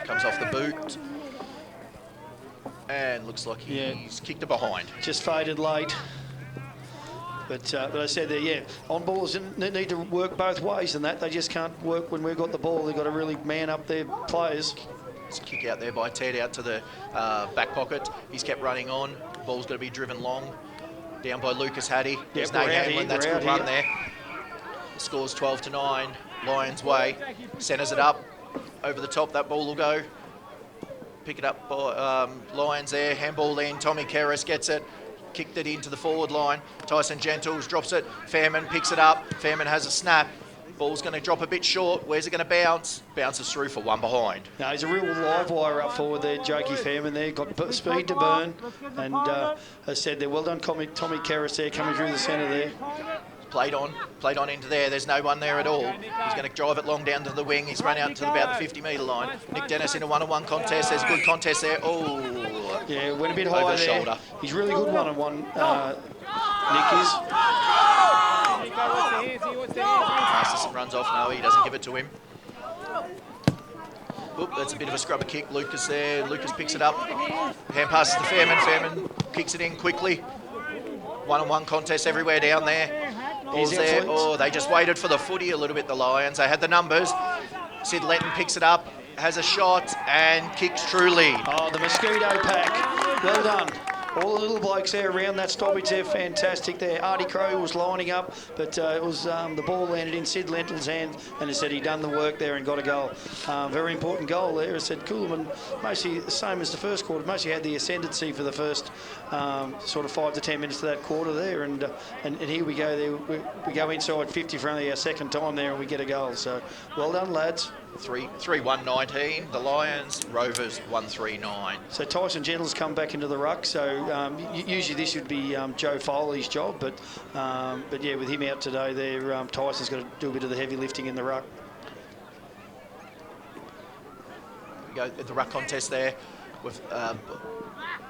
Comes off the boot. And looks like he's kicked it behind. Just faded late. But I said there, on-ballers need to work both ways and that. They just can't work when we've got the ball. They've got to really man up their players. It's a kick out there by Ted out to the back pocket. He's kept running on. Ball's got to be driven long. Down by Lucas Hattie. There's Nate Hamlin. That's a good run there. The score's 12-9. Lions way. Centres it up. Over the top, that ball will go. Pick it up by Lions there. Handball in. Tommy Kerris gets it. Kicked it into the forward line. Tyson Gentles drops it. Fairman picks it up. Fairman has a snap. Ball's going to drop a bit short. Where's it going to bounce? Bounces through for one behind. No, he's a real live wire up forward there, Jokey Fairman there. Got speed to burn. And as I said there, well done Tommy Kerris there coming through the centre there. Played on into there. There's no one there at all. He's going to drive it long down to the wing. He's run out to about the 50-metre line. Nick Dennis in a one-on-one contest. There's a good contest there. Oh, yeah, went a bit high there. Shoulder. He's really good one-on-one. Nick is. Masterson runs off. No, he doesn't give it to him. Oop, that's a bit of a scrubber kick. Lucas there. Lucas picks it up. Hand passes to Fairman. Fairman kicks it in quickly. One-on-one contest everywhere down there. Ball's there. Oh, they just waited for the footy a little bit, the Lions. They had the numbers. Sid Lenton picks it up, has a shot, and kicks true lead. Oh, the mosquito pack. Well done. All the little blokes there around that stoppage there, fantastic there. Artie Crow was lining up, but it was the ball landed in Sid Lenton's hand, and he said he'd done the work there and got a goal. Very important goal there. I said Coolman, mostly the same as the first quarter, mostly had the ascendancy for the first sort of 5 to 10 minutes of that quarter there, and here we go there. We go inside 50 for only our second time there, and we get a goal. So well done, lads. 3-1-19, the Lions, Rovers 1-3-9. So Tyson Gentle's come back into the ruck, so usually this would be Joe Foley's job, but yeah, with him out today there, Tyson's got to do a bit of the heavy lifting in the ruck. We go at the ruck contest there with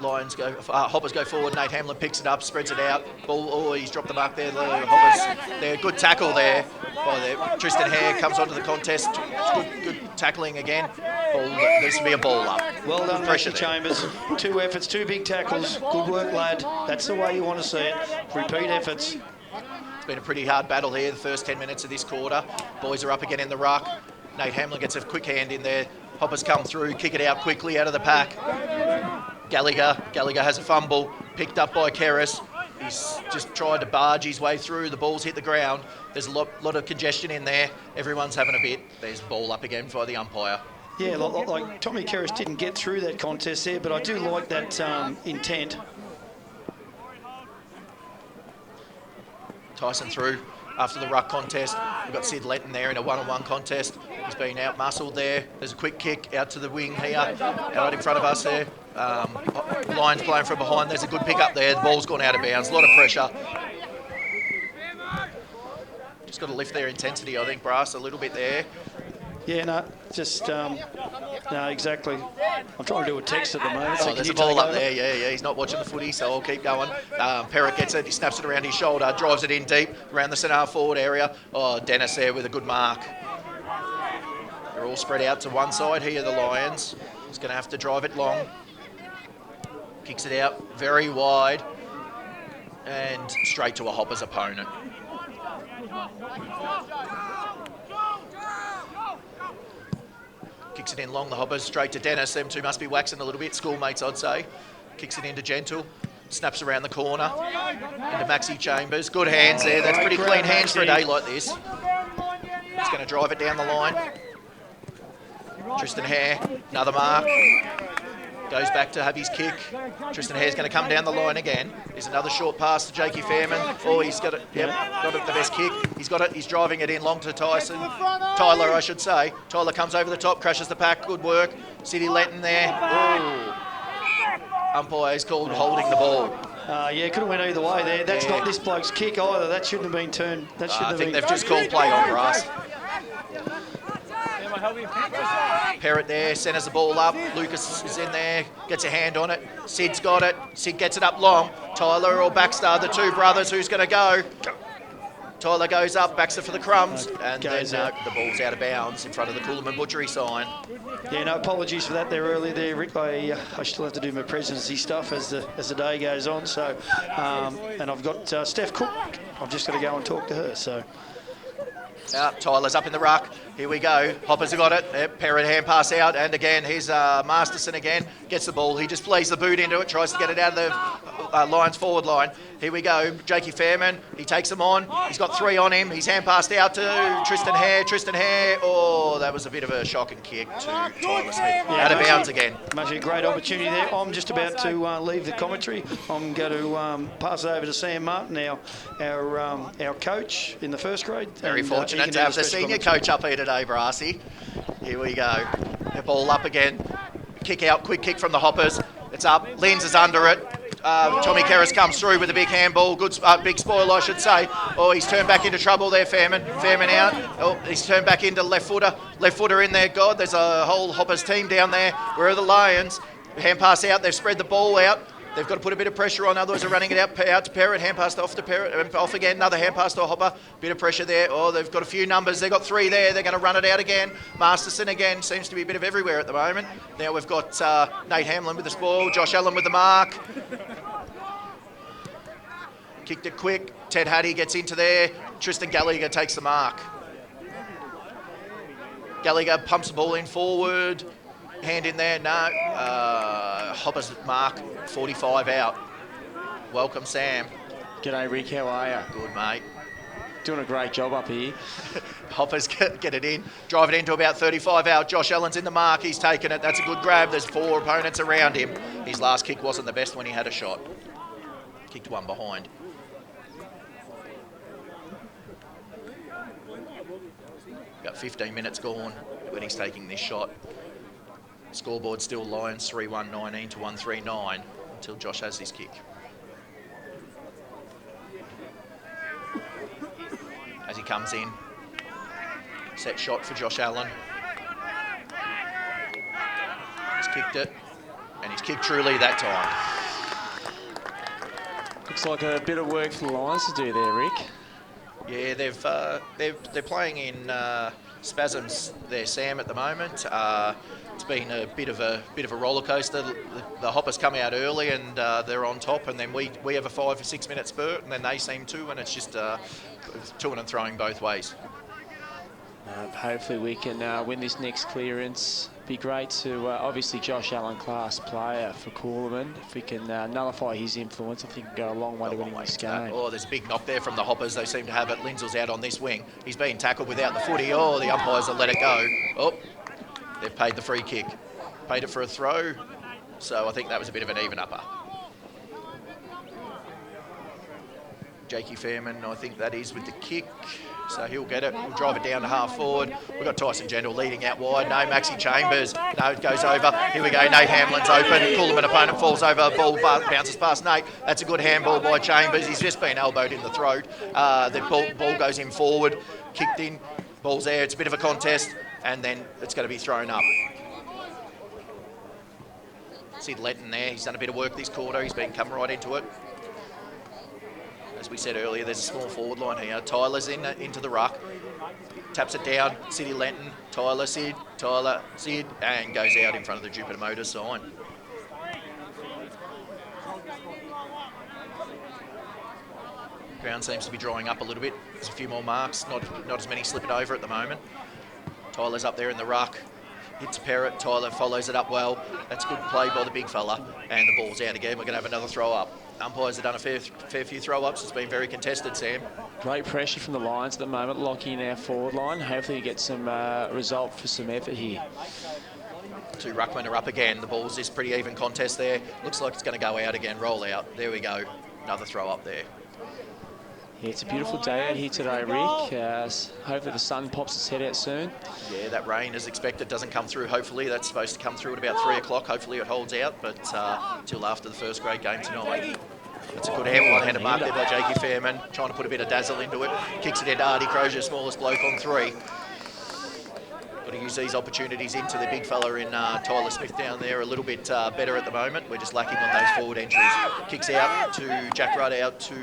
Lions go, Hoppers go forward. Nate Hamlin picks it up, spreads it out. Ball, oh, he's dropped the mark there. The Hoppers, there, good tackle there by Tristan Hare comes onto the contest. Good tackling again. This will be a ball up. Well done, Pressure Matthew there. Chambers. 2 efforts, 2 big tackles. Good work, lad. That's the way you want to see it. Repeat efforts. It's been a pretty hard battle here, the first 10 minutes of this quarter. Boys are up again in the ruck. Nate Hamlin gets a quick hand in there. Hoppers come through, kick it out quickly out of the pack. Gallagher has a fumble, picked up by Keris. He's just tried to barge his way through. The ball's hit the ground. There's a lot of congestion in there. Everyone's having a bit. There's ball up again by the umpire. Yeah, like Tommy Keris didn't get through that contest there, but I do like that intent. Tyson through after the ruck contest. We've got Sid Letton there in a one-on-one contest. He's been out-muscled there. There's a quick kick out to the wing here, out in front of us there. Lions playing from behind. There's a good pick up there. The ball's gone out of bounds. A lot of pressure. Just got to lift their intensity, I think, Brass, a little bit there. Yeah, no, just, no, exactly. I'm trying to do a text at the moment. So There's a ball up there, yeah. He's not watching the footy, so I'll keep going. Perrott gets it, he snaps it around his shoulder, drives it in deep, around the centre forward area. Oh, Dennis there with a good mark. They're all spread out to one side here, the Lions. He's going to have to drive it long. Kicks it out very wide and straight to a Hoppers opponent. Kicks it in long, the Hoppers, straight to Dennis. Them two must be waxing a little bit, schoolmates, I'd say. Kicks it into Gentle, snaps around the corner, into Maxi Chambers. Good hands there, that's pretty clean hands for a day like this. He's going to drive it down the line. Tristan Hare, another mark. Goes back to have his kick. Tristan Hare's going to come down the line again. There's another short pass to Jakey Fairman. Oh, he's got it. Yep, got it, the best kick. He's got it. He's driving it in long to Tyler, I should say. Tyler comes over the top, crashes the pack. Good work. City Letton there. Oh. Umpire's called holding the ball. Yeah, could have went either way there. That's not this bloke's kick either. That shouldn't have been turned. That shouldn't I have think been. they've just called play on grass. Perrott there, centres the ball up. Lucas is in there, gets a hand on it. Sid's got it. Sid gets it up long. Tyler or Baxter, the two brothers, who's going to go? Tyler goes up, Baxter for the crumbs, and then the ball's out of bounds in front of the Coolman Butchery sign. Yeah, no apologies for that there earlier there, Rick. I still have to do my presidency stuff as the day goes on. So, and I've got Steph Cook. I've just got to go and talk to her. So. Tyler's up in the ruck. Here we go. Hoppers have got it. Yep, Perrott hand pass out. And again, here's Masterson again. Gets the ball. He just plays the boot into it. Tries to get it out of the Lions forward line. Here we go. Jakey Fairman. He takes them on. He's got 3 on him. He's hand passed out to Tristan Hare. Tristan Hare. Oh, that was a bit of a shocking kick to Tyler Smith. Out of bounds again. Much a great opportunity there. I'm just about to leave the commentary. I'm going to pass it over to Sam Martin, our coach in the first grade. Very fortunate to have the senior coach up here today, Brassy. Here we go. The ball up again. Kick out, quick kick from the Hoppers. It's up. Lenz is under it. Tommy Keris comes through with a big handball. Good, big spoil, I should say. Oh, he's turned back into trouble there, Fairman. Fairman out. Oh, he's turned back into left footer. Left footer in there. God, there's a whole Hoppers team down there. Where are the Lions? Hand pass out. They've spread the ball out. They've got to put a bit of pressure on, otherwise they're running it out to Perrott. Hand pass off to Perrott, off again, another hand pass to Hopper. Bit of pressure there. Oh, they've got a few numbers. They've got 3 there. They're going to run it out again. Masterson again. Seems to be a bit of everywhere at the moment. Now we've got Nate Hamlin with the ball. Josh Allen with the mark. Kicked it quick. Ted Hattie gets into there. Tristan Gallagher takes the mark. Gallagher pumps the ball in forward. Hand in there, no. Hopper's mark, 45 out. Welcome, Sam. G'day, Rick. How are you? Good, mate. Doing a great job up here. Hoppers get it in, drive it into about 35 out. Josh Allen's in the mark. He's taken it. That's a good grab. There's 4 opponents around him. His last kick wasn't the best when he had a shot. Kicked one behind. About 15 minutes gone when he's taking this shot. Scoreboard still Lions 3-1-19 to 1-3-9 until Josh has his kick. As he comes in, set shot for Josh Allen. He's kicked it, and he's kicked truly that time. Looks like a bit of work for the Lions to do there, Rick. Yeah, they're playing in spasms there, Sam, at the moment. It's been a bit of a roller coaster. The hoppers come out early and they're on top, and then we have a 5 or 6 minute spurt, and then they seem to, and it's just toing and throwing both ways. Hopefully we can win this next clearance. Be great to obviously Josh Allen, class player for Coolman. If we can nullify his influence, I think we can go a long way to winning this game. Oh, there's a big knock there from the hoppers. They seem to have it. Linzel's out on this wing. He's being tackled without the footy. Oh, the umpires have let it go. Oh, they've paid the free kick. Paid it for a throw. So I think that was a bit of an even upper. Jakey Fairman, I think that is with the kick. So he'll get it. We'll drive it down to half forward. We've got Tyson General leading out wide. No, Maxi Chambers. No, it goes over. Here we go. Nate Hamlin's open. Coolman opponent falls over. Ball bounces past Nate. That's a good handball by Chambers. He's just been elbowed in the throat. The ball goes in forward. Kicked in. Ball's there. It's a bit of a contest. And then it's going to be thrown up. Sid Letton there. He's done a bit of work this quarter. He's been come right into it. As we said earlier, there's a small forward line here. Tyler's into the ruck. Taps it down. Siddy Lenton. Tyler, Sid. Tyler, Sid. And goes out in front of the Jupiter Motors sign. Ground seems to be drying up a little bit. There's a few more marks. Not as many slipping over at the moment. Tyler's up there in the ruck. Hits Parrott. Tyler follows it up well. That's good play by the big fella. And the ball's out again. We're going to have another throw up. Umpires have done a fair few throw-ups. It's been very contested, Sam. Great pressure from the Lions at the moment, locking in our forward line. Hopefully we get some result for some effort here. Two ruckmen are up again. The ball's this pretty even contest there. Looks like it's going to go out again. Roll out. There we go. Another throw up there. Yeah, it's a beautiful day out here today, Rick. Hopefully the sun pops its head out soon. Yeah, that rain as expected doesn't come through. Hopefully that's supposed to come through at about 3 o'clock. Hopefully it holds out, but till after the first grade game tonight. That's a good handed mark there by Jakey Fairman, trying to put a bit of dazzle into it. Kicks it into Artie Crozier, smallest bloke on 3. Got to use these opportunities into the big fella in Tyler Smith down there a little bit better at the moment. We're just lacking on those forward entries. Kicks out to Jack Rudd, out to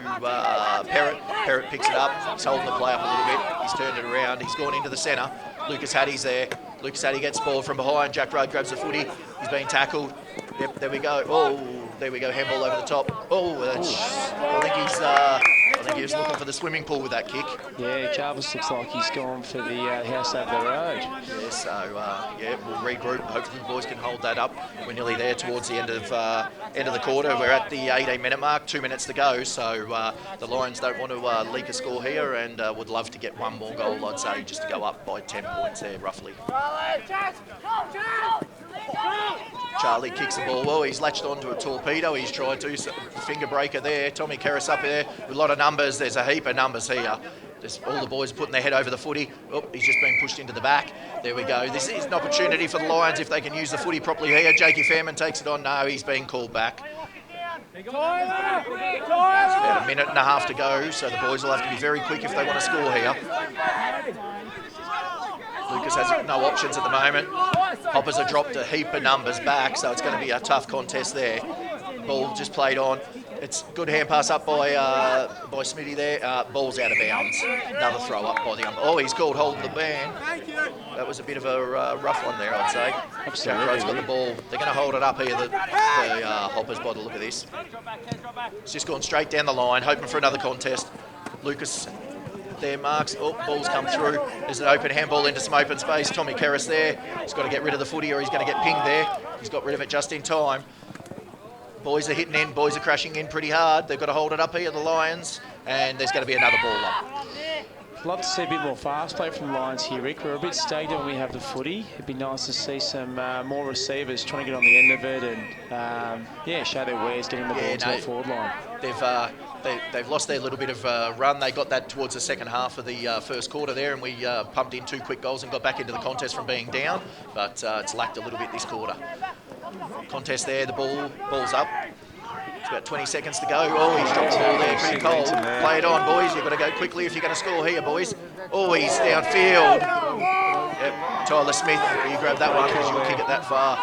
Parrott. Parrott picks it up. He's holding the play up a little bit. He's turned it around. He's gone into the centre. Lucas Hattie's there. Lucas Hattie gets ball from behind. Jack Rudd grabs the footy. He's being tackled. Yep, there we go. Oh, there we go. Handball over the top. Oh, I think he was looking for the swimming pool with that kick. Yeah, Jarvis looks like he's gone for the house over the road. Yeah, so yeah, we'll regroup. Hopefully the boys can hold that up. We're nearly there towards the end of the quarter. We're at the 18-minute mark, 2 minutes to go. So the Lions don't want to leak a score here, and would love to get one more goal, I'd say, just to go up by 10 points there, roughly. Charlie kicks the ball well. He's latched onto a torpedo. He's tried to. Finger breaker there. Tommy Kerris up there with a lot of numbers. There's a heap of numbers here. There's all the boys putting their head over the footy. Oh, he's just been pushed into the back. There we go. This is an opportunity for the Lions if they can use the footy properly here. Jakey Fairman takes it on. No, he's been called back. It's about a minute and a half to go, so the boys will have to be very quick if they want to score here. Lucas has no options at the moment. Hoppers have dropped a heap of numbers back, so it's going to be a tough contest there. Ball just played on. It's good hand pass up by Smitty there. Ball's out of bounds. Another throw up by the umpire. Oh, he's called hold the ban. That was a bit of a rough one there, I'd say. Jack Rudd's got the ball. They're going to hold it up here, the Hoppers, by the look of this. It's just gone straight down the line, hoping for another contest. Lucas there marks. Oh, ball's come through. There's an open handball into some open space. Tommy Kerris there. He's got to get rid of the footy or he's going to get pinged there. He's got rid of it just in time. Boys are hitting in. Boys are crashing in pretty hard. They've got to hold it up here, the Lions. And there's going to be another ball up. Love to see a bit more fast play from the Lions here, Rick. We're a bit stagnant when we have the footy. It'd be nice to see some more receivers trying to get on the end of it and, yeah, show their wares, getting the ball to the forward line. They've lost their little bit of run. They got that towards the second half of the first quarter there, and we pumped in 2 quick goals and got back into the contest from being down, but it's lacked a little bit this quarter. Contest there, the ball's up. It's about 20 seconds to go. Oh, he's dropped the ball there, pretty cold. Play it on, boys. You've got to go quickly if you're going to score here, boys. Oh, he's downfield. Yep, Tyler Smith, you grab that one because you'll kick it that far.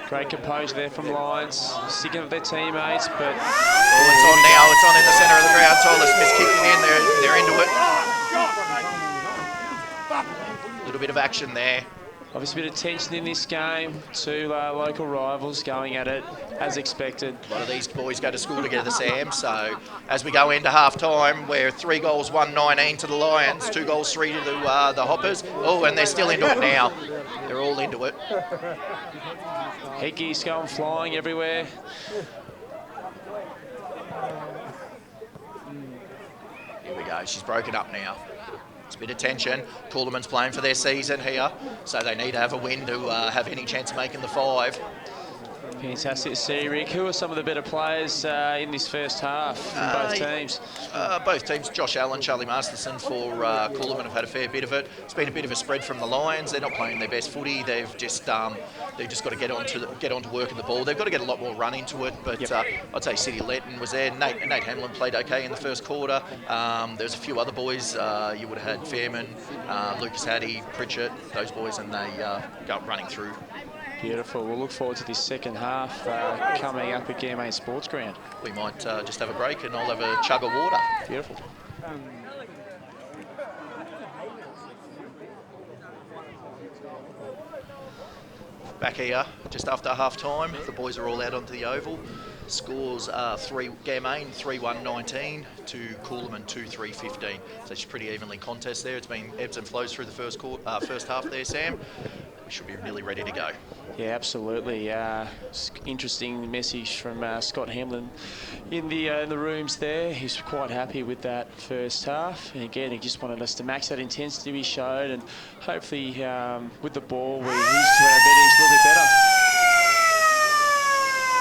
Great composure there from Lions, sticking with their teammates, but... Oh, it's on now. It's on in the centre of the ground. Tyler Smith's kicking in. They're into it. little bit of action there. Obviously a bit of tension in this game. Two local rivals going at it as expected. A lot of these boys go to school together, Sam, so as we go into half-time, we're 3 goals, 1-19 to the Lions, 2 goals, 3 to the Hoppers. Oh, and they're still into it now. They're all into it. Headgear's going flying everywhere. Here we go, she's broken up now. It's a bit of tension. Coolman's playing for their season here, so they need to have a win to have any chance of making the 5. Fantastic to see, Rick. Who are some of the better players in this first half from both teams? Both teams, Josh Allen, Charlie Masterson for Coolman have had a fair bit of it. It's been a bit of a spread from the Lions. They're not playing their best footy. They've just got to get on to work in the ball. They've got to get a lot more run into it. But I'd say City Letton was there. Nate Hamlin played okay in the first quarter. There's a few other boys. You would have had Fairman, Lucas Hattie, Pritchett, those boys, and they go running through. Beautiful. We'll look forward to this second half coming up at Game 8 Sports Ground. We might just have a break and I'll have a chug of water. Beautiful. Back here, just after half-time, the boys are all out onto the oval. Scores are Game 8, 3-1-19 to Coolman 2-3-15. So it's pretty evenly contest there. It's been ebbs and flows through the first half there, Sam. We should be nearly ready to go. Yeah, absolutely. Interesting message from Scott Hamlin in the rooms there. He's quite happy with that first half. And again, he just wanted us to max that intensity we showed, and hopefully with the ball, he's to our bettings a little bit better.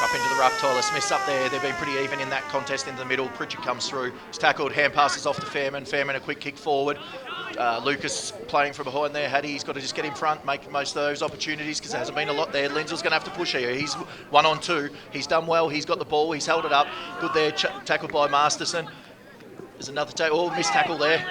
Up into the ruck, Tyler Smith's up there. They've been pretty even in that contest in the middle. Pritchard comes through. He's tackled, hand passes off to Fairman. Fairman a quick kick forward. Lucas playing from behind there. Hattie's got to just get in front, make most of those opportunities because there hasn't been a lot there. Lenzel's going to have to push here. He's 1-on-2. He's done well. He's got the ball. He's held it up. Good there, tackled by Masterson. There's another tackle. Oh, missed tackle there.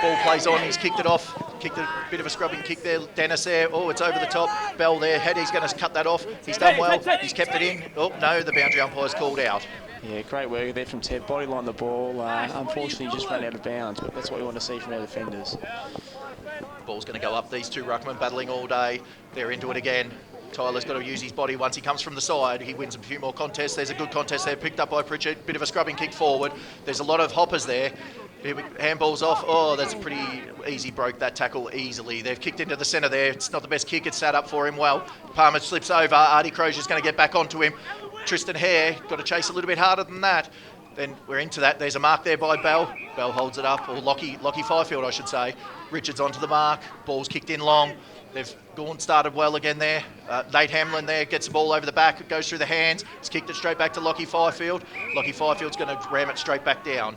Ball plays on. He's kicked it off. Kicked a bit of a scrubbing kick there. Dennis there. Oh, it's over the top. Bell there. Hattie's going to cut that off. He's done well. He's kept it in. Oh, no, the boundary umpire's called out. Yeah, great work there from Ted. Bodyline the ball. Unfortunately, just ran out of bounds, but that's what we want to see from our defenders. Ball's going to go up. These two ruckmen battling all day. They're into it again. Tyler's got to use his body once he comes from the side. He wins a few more contests. There's a good contest there, picked up by Pritchard. Bit of a scrubbing kick forward. There's a lot of hoppers there. Handball's off. Oh, that's pretty easy. Broke that tackle easily. They've kicked into the centre there. It's not the best kick. It's sat up for him well. Palmer slips over. Artie Crozier's going to get back onto him. Tristan Hare got to chase a little bit harder than that. Then we're into that. There's a mark there by Bell. Bell holds it up, or Lockie Fifield, I should say. Richards onto the mark. Ball's kicked in long. They've started well again there. Nate Hamlin there gets the ball over the back. It goes through the hands. It's kicked it straight back to Lockie Fifield. Lockie Fifield's going to ram it straight back down.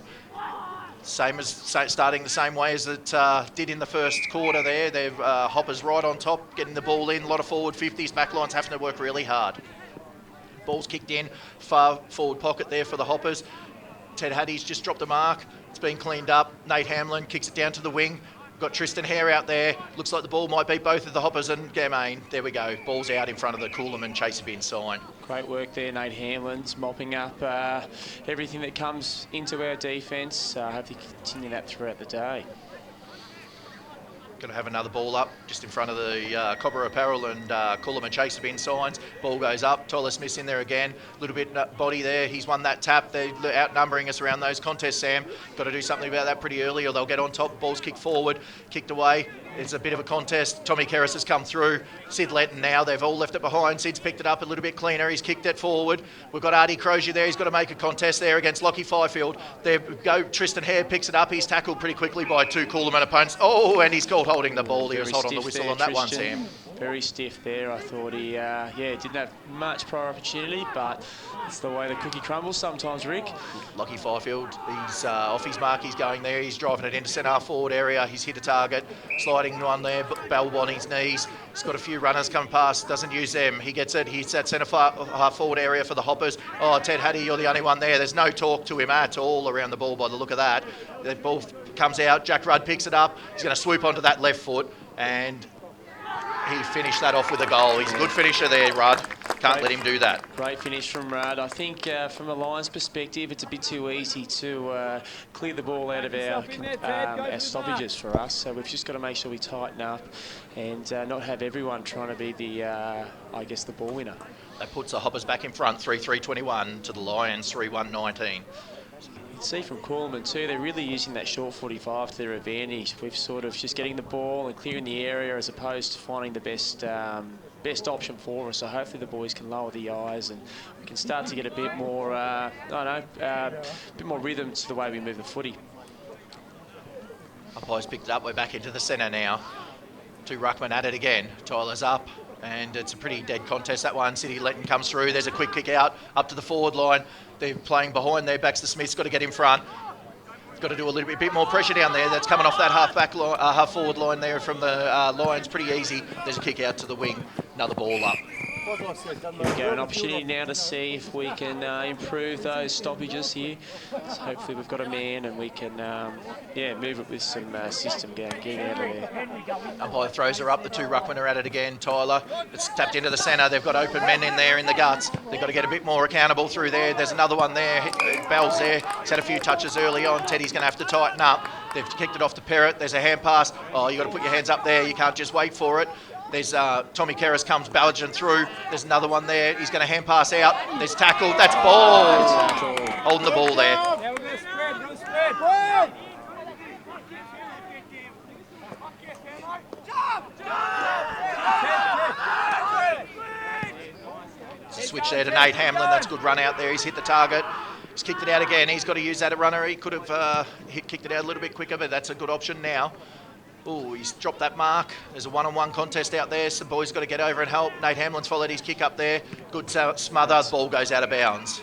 Starting the same way as it did in the first quarter there. They've Hoppers right on top, getting the ball in. A lot of forward 50s. Backline's having to work really hard. Ball's kicked in. Far forward pocket there for the Hoppers. Ted Hattie's just dropped a mark. It's been cleaned up. Nate Hamlin kicks it down to the wing. Got Tristan Hare out there. Looks like the ball might beat both of the Hoppers and Gamain. There we go. Ball's out in front of the Coolman Chaser bin sign. Great work there, Nate Hamlin's mopping up everything that comes into our defence. Hopefully continue that throughout the day. Going to have another ball up just in front of the Cobra Apparel and Coolman Chaser bin signs. Ball goes up. Tyler Smith's in there again. A little bit body there. He's won that tap. They're outnumbering us around those contests, Sam. Got to do something about that pretty early or they'll get on top. Ball's kicked forward, kicked away. It's a bit of a contest. Tommy Kerris has come through. Sid Letton now. They've all left it behind. Sid's picked it up a little bit cleaner. He's kicked it forward. We've got Artie Crozier there. He's got to make a contest there against Lockie Fifield. There go. Tristan Hare picks it up. He's tackled pretty quickly by two Coolman opponents. Oh, and he's called holding the ball. He was hot on the whistle there, on that Tristan. one, Sam. Very stiff there. I thought he, didn't have much prior opportunity, but it's the way the cookie crumbles sometimes, Rick. Lockie Fifield, he's off his mark. He's going there. He's driving it into centre half forward area. He's hit a target. Sliding one there. Bell on his knees. He's got a few runners coming past. Doesn't use them. He gets it. He's at centre half forward area for the Hoppers. Oh, Ted Hattie, you're the only one there. There's no talk to him at all around the ball by the look of that. The ball comes out. Jack Rudd picks it up. He's going to swoop onto that left foot and he finished that off with a goal. He's a good finisher there, Rudd. Can't let him do that. Great finish from Rudd. I think from a Lions perspective, it's a bit too easy to clear the ball out of our stoppages for us. So we've just got to make sure we tighten up and not have everyone trying to be the, I guess, the ball winner. That puts the Hoppers back in front, 3-3-21 to the Lions, 3-1-19. You can see from Coolman too, they're really using that short 45 to their advantage. We've sort of just getting the ball and clearing the area as opposed to finding the best option for us. So hopefully the boys can lower the eyes and we can start to get a bit more, bit more rhythm to the way we move the footy. Umpires picked it up. We're back into the centre now. 2 ruckmen at it again. Tyler's up. And it's a pretty dead contest, that one. City Letton comes through. There's a quick kick out up to the forward line. They're playing behind there. Baxter Smith's got to get in front. Got to do a little bit more pressure down there. That's coming off that half forward line there from the Lions. Pretty easy. There's a kick out to the wing. Another ball up. Here we go, an opportunity now to see if we can improve those stoppages here. So hopefully we've got a man and we can, move it with some system getting out of there. Umpire throws her up. The 2 ruckmen are at it again. Tyler, it's tapped into the centre. They've got open men in there in the guts. They've got to get a bit more accountable through there. There's another one there. Bell's there. He's had a few touches early on. Teddy's going to have to tighten up. They've kicked it off to Perrott. There's a hand pass. Oh, you've got to put your hands up there. You can't just wait for it. There's Tommy Kerris comes ballaging through. There's another one there. He's going to hand pass out. There's tackle. That's ball. Holding the ball there. Now we're going to spread. We're going to spread. Switch there to Nate Hamlin. That's a good run out there. He's hit the target. He's kicked it out again. He's got to use that at runner. He could have kicked it out a little bit quicker, but that's a good option now. Oh, he's dropped that mark. There's a one-on-one contest out there, so the boys got to get over and help. Nate Hamlin's followed his kick up there. Good smother. Ball goes out of bounds.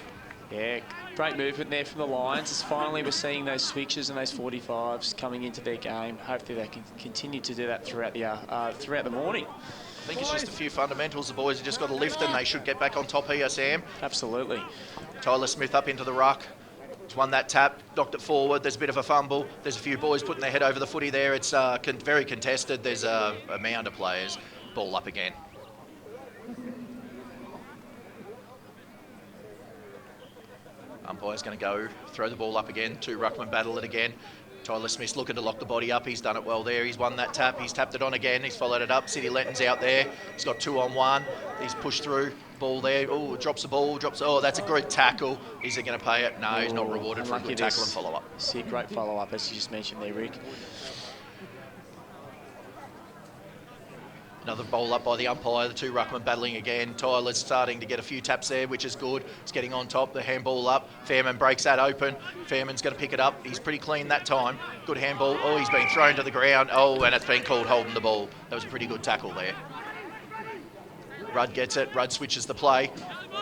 Yeah, great movement there from the Lions. As finally we're seeing those switches and those 45s coming into their game. Hopefully they can continue to do that throughout the morning. I think it's just a few fundamentals. The boys have just got to lift and they should get back on top here, Sam. Absolutely. Tyler Smith up into the ruck. He's won that tap, knocked it forward. There's a bit of a fumble. There's a few boys putting their head over the footy there. It's very contested. There's a mound of players. Ball up again. Umpire's going to go throw the ball up again. 2 ruckmen battle it again. Tyler Smith's looking to lock the body up. He's done it well there. He's won that tap. He's tapped it on again. He's followed it up. City Letton's out there. He's got 2-on-1. He's pushed through. Ball there. Oh, drops the ball. Oh, that's a great tackle. Is he going to pay it? No, he's not rewarded for a good tackle and follow-up. See, great follow-up, as you just mentioned there, Rick. Another bowl up by the umpire. The 2 ruckmen battling again. Tyler's starting to get a few taps there, which is good. He's getting on top. The handball up. Fairman breaks that open. Fairman's going to pick it up. He's pretty clean that time. Good handball. Oh, he's been thrown to the ground. Oh, and it's been called holding the ball. That was a pretty good tackle there. Rudd gets it. Rudd switches the play.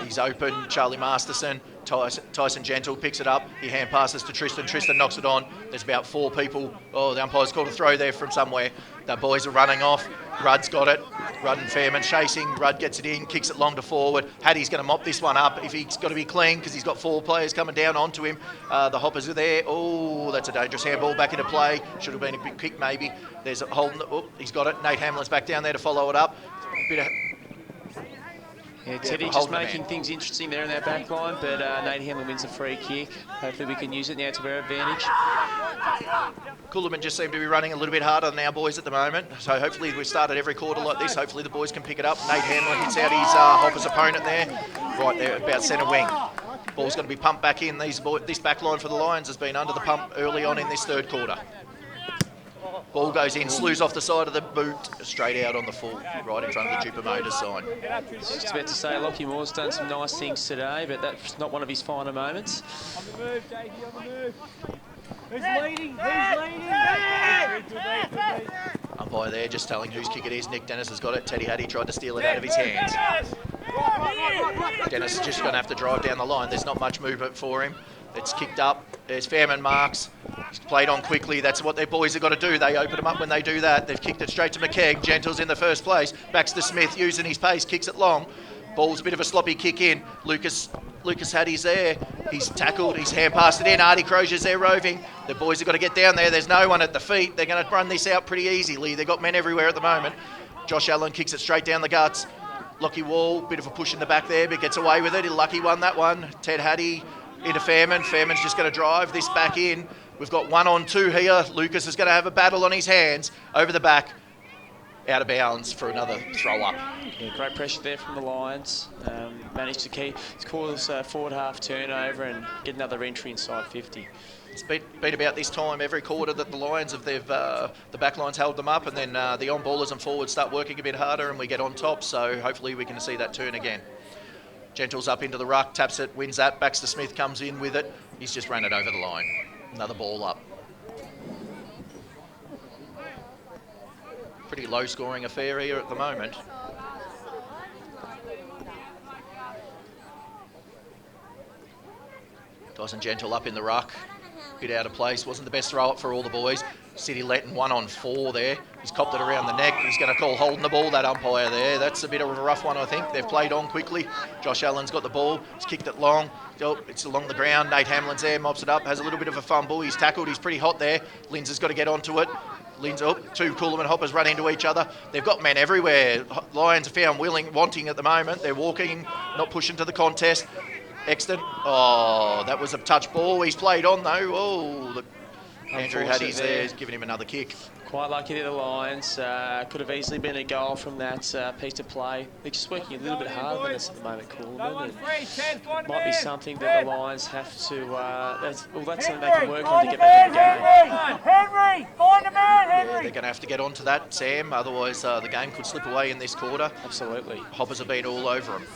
He's open. Charlie Masterson. Tyson Gentle picks it up. He hand passes to Tristan. Tristan knocks it on. There's about 4 people. Oh, the umpire's called a throw there from somewhere. The boys are running off. Rudd's got it. Rudd and Fairman chasing. Rudd gets it in, kicks it long to forward. Hattie's going to mop this one up if he's got to be clean because he's got 4 players coming down onto him. The Hoppers are there. Oh, that's a dangerous handball back into play. Should have been a big kick maybe. There's a holding. Oh, he's got it. Nate Hamlin's back down there to follow it up. Bit of... Yeah, Teddy just making things interesting there in that back line, but Nate Hamlin wins a free kick. Hopefully we can use it now to our advantage. Coolman just seem to be running a little bit harder than our boys at the moment, so hopefully we started every quarter like this. Hopefully the boys can pick it up. Nate Hamlin hits out his Hopper's opponent there, right there about centre wing. Ball's going to be pumped back in. This back line for the Lions has been under the pump early on in this 3rd quarter. Ball goes in, slews off the side of the boot, straight out on the full, right in front of the Jupiter Motors sign. Just about to say, Lockie Moore's done some nice things today, but that's not one of his finer moments. On the move, JD, on the move. Who's leading? Who's leading? Umpire there just telling whose kick it is. Nick Dennis has got it. Teddy Hattie tried to steal it out of his hands. Dennis is just going to have to drive down the line. There's not much movement for him. It's kicked up. There's Fairman marks. He's played on quickly. That's what their boys have got to do. They open them up when they do that. They've kicked it straight to McKegg. Gentle's in the first place. Baxter Smith using his pace, kicks it long. Ball's a bit of a sloppy kick in. Lucas Hattie's there. He's tackled. He's hand passed it in. Artie Crozier's there roving. The boys have got to get down there. There's no one at the feet. They're going to run this out pretty easily. They've got men everywhere at the moment. Josh Allen kicks it straight down the guts. Lockie Wall, bit of a push in the back there, but gets away with it. He lucky won that one. Ted Hattie into Fairman. Fairman's just going to drive this back in. We've got 1-on-2 here. Lucas is going to have a battle on his hands. Over the back. Out of bounds for another throw up. Yeah, great pressure there from the Lions. Managed to cause a forward half turnover and get another entry inside 50. It's been about this time every quarter that the Lions have the back lines held them up, and then the on ballers and forwards start working a bit harder and we get on top, so hopefully we can see that turn again. Gentle's up into the ruck, taps it, wins that. Baxter Smith comes in with it. He's just ran it over the line. Another ball up. Pretty low scoring affair here at the moment. Dyson Gentle up in the ruck. Bit out of place. Wasn't the best throw up for all the boys. City Letton 1-on-4 there. He's copped it around the neck. He's going to call holding the ball, that umpire there. That's a bit of a rough one, I think. They've played on quickly. Josh Allen's got the ball. He's kicked it long. Oh, it's along the ground. Nate Hamlin's there, mops it up. Has a little bit of a fumble. He's tackled. He's pretty hot there. Linz has got to get onto it. Linz up. Two Coolum and Hoppers run into each other. They've got men everywhere. Lions are found wanting at the moment. They're walking, not pushing to the contest. Exton. Oh, that was a touch ball. He's played on though. Oh, Andrew Hattie's there. He's giving him another kick. Quite lucky to the Lions. Could have easily been a goal from that piece of play. They're just working a little bit harder than us at the moment, Coolman. Might be something that the Lions have to. That's something they can work on to get back in the game. Henry, find a man, Henry. Yeah, they're going to have to get onto that, Sam. Otherwise, the game could slip away in this quarter. Absolutely. Hoppers have been all over them.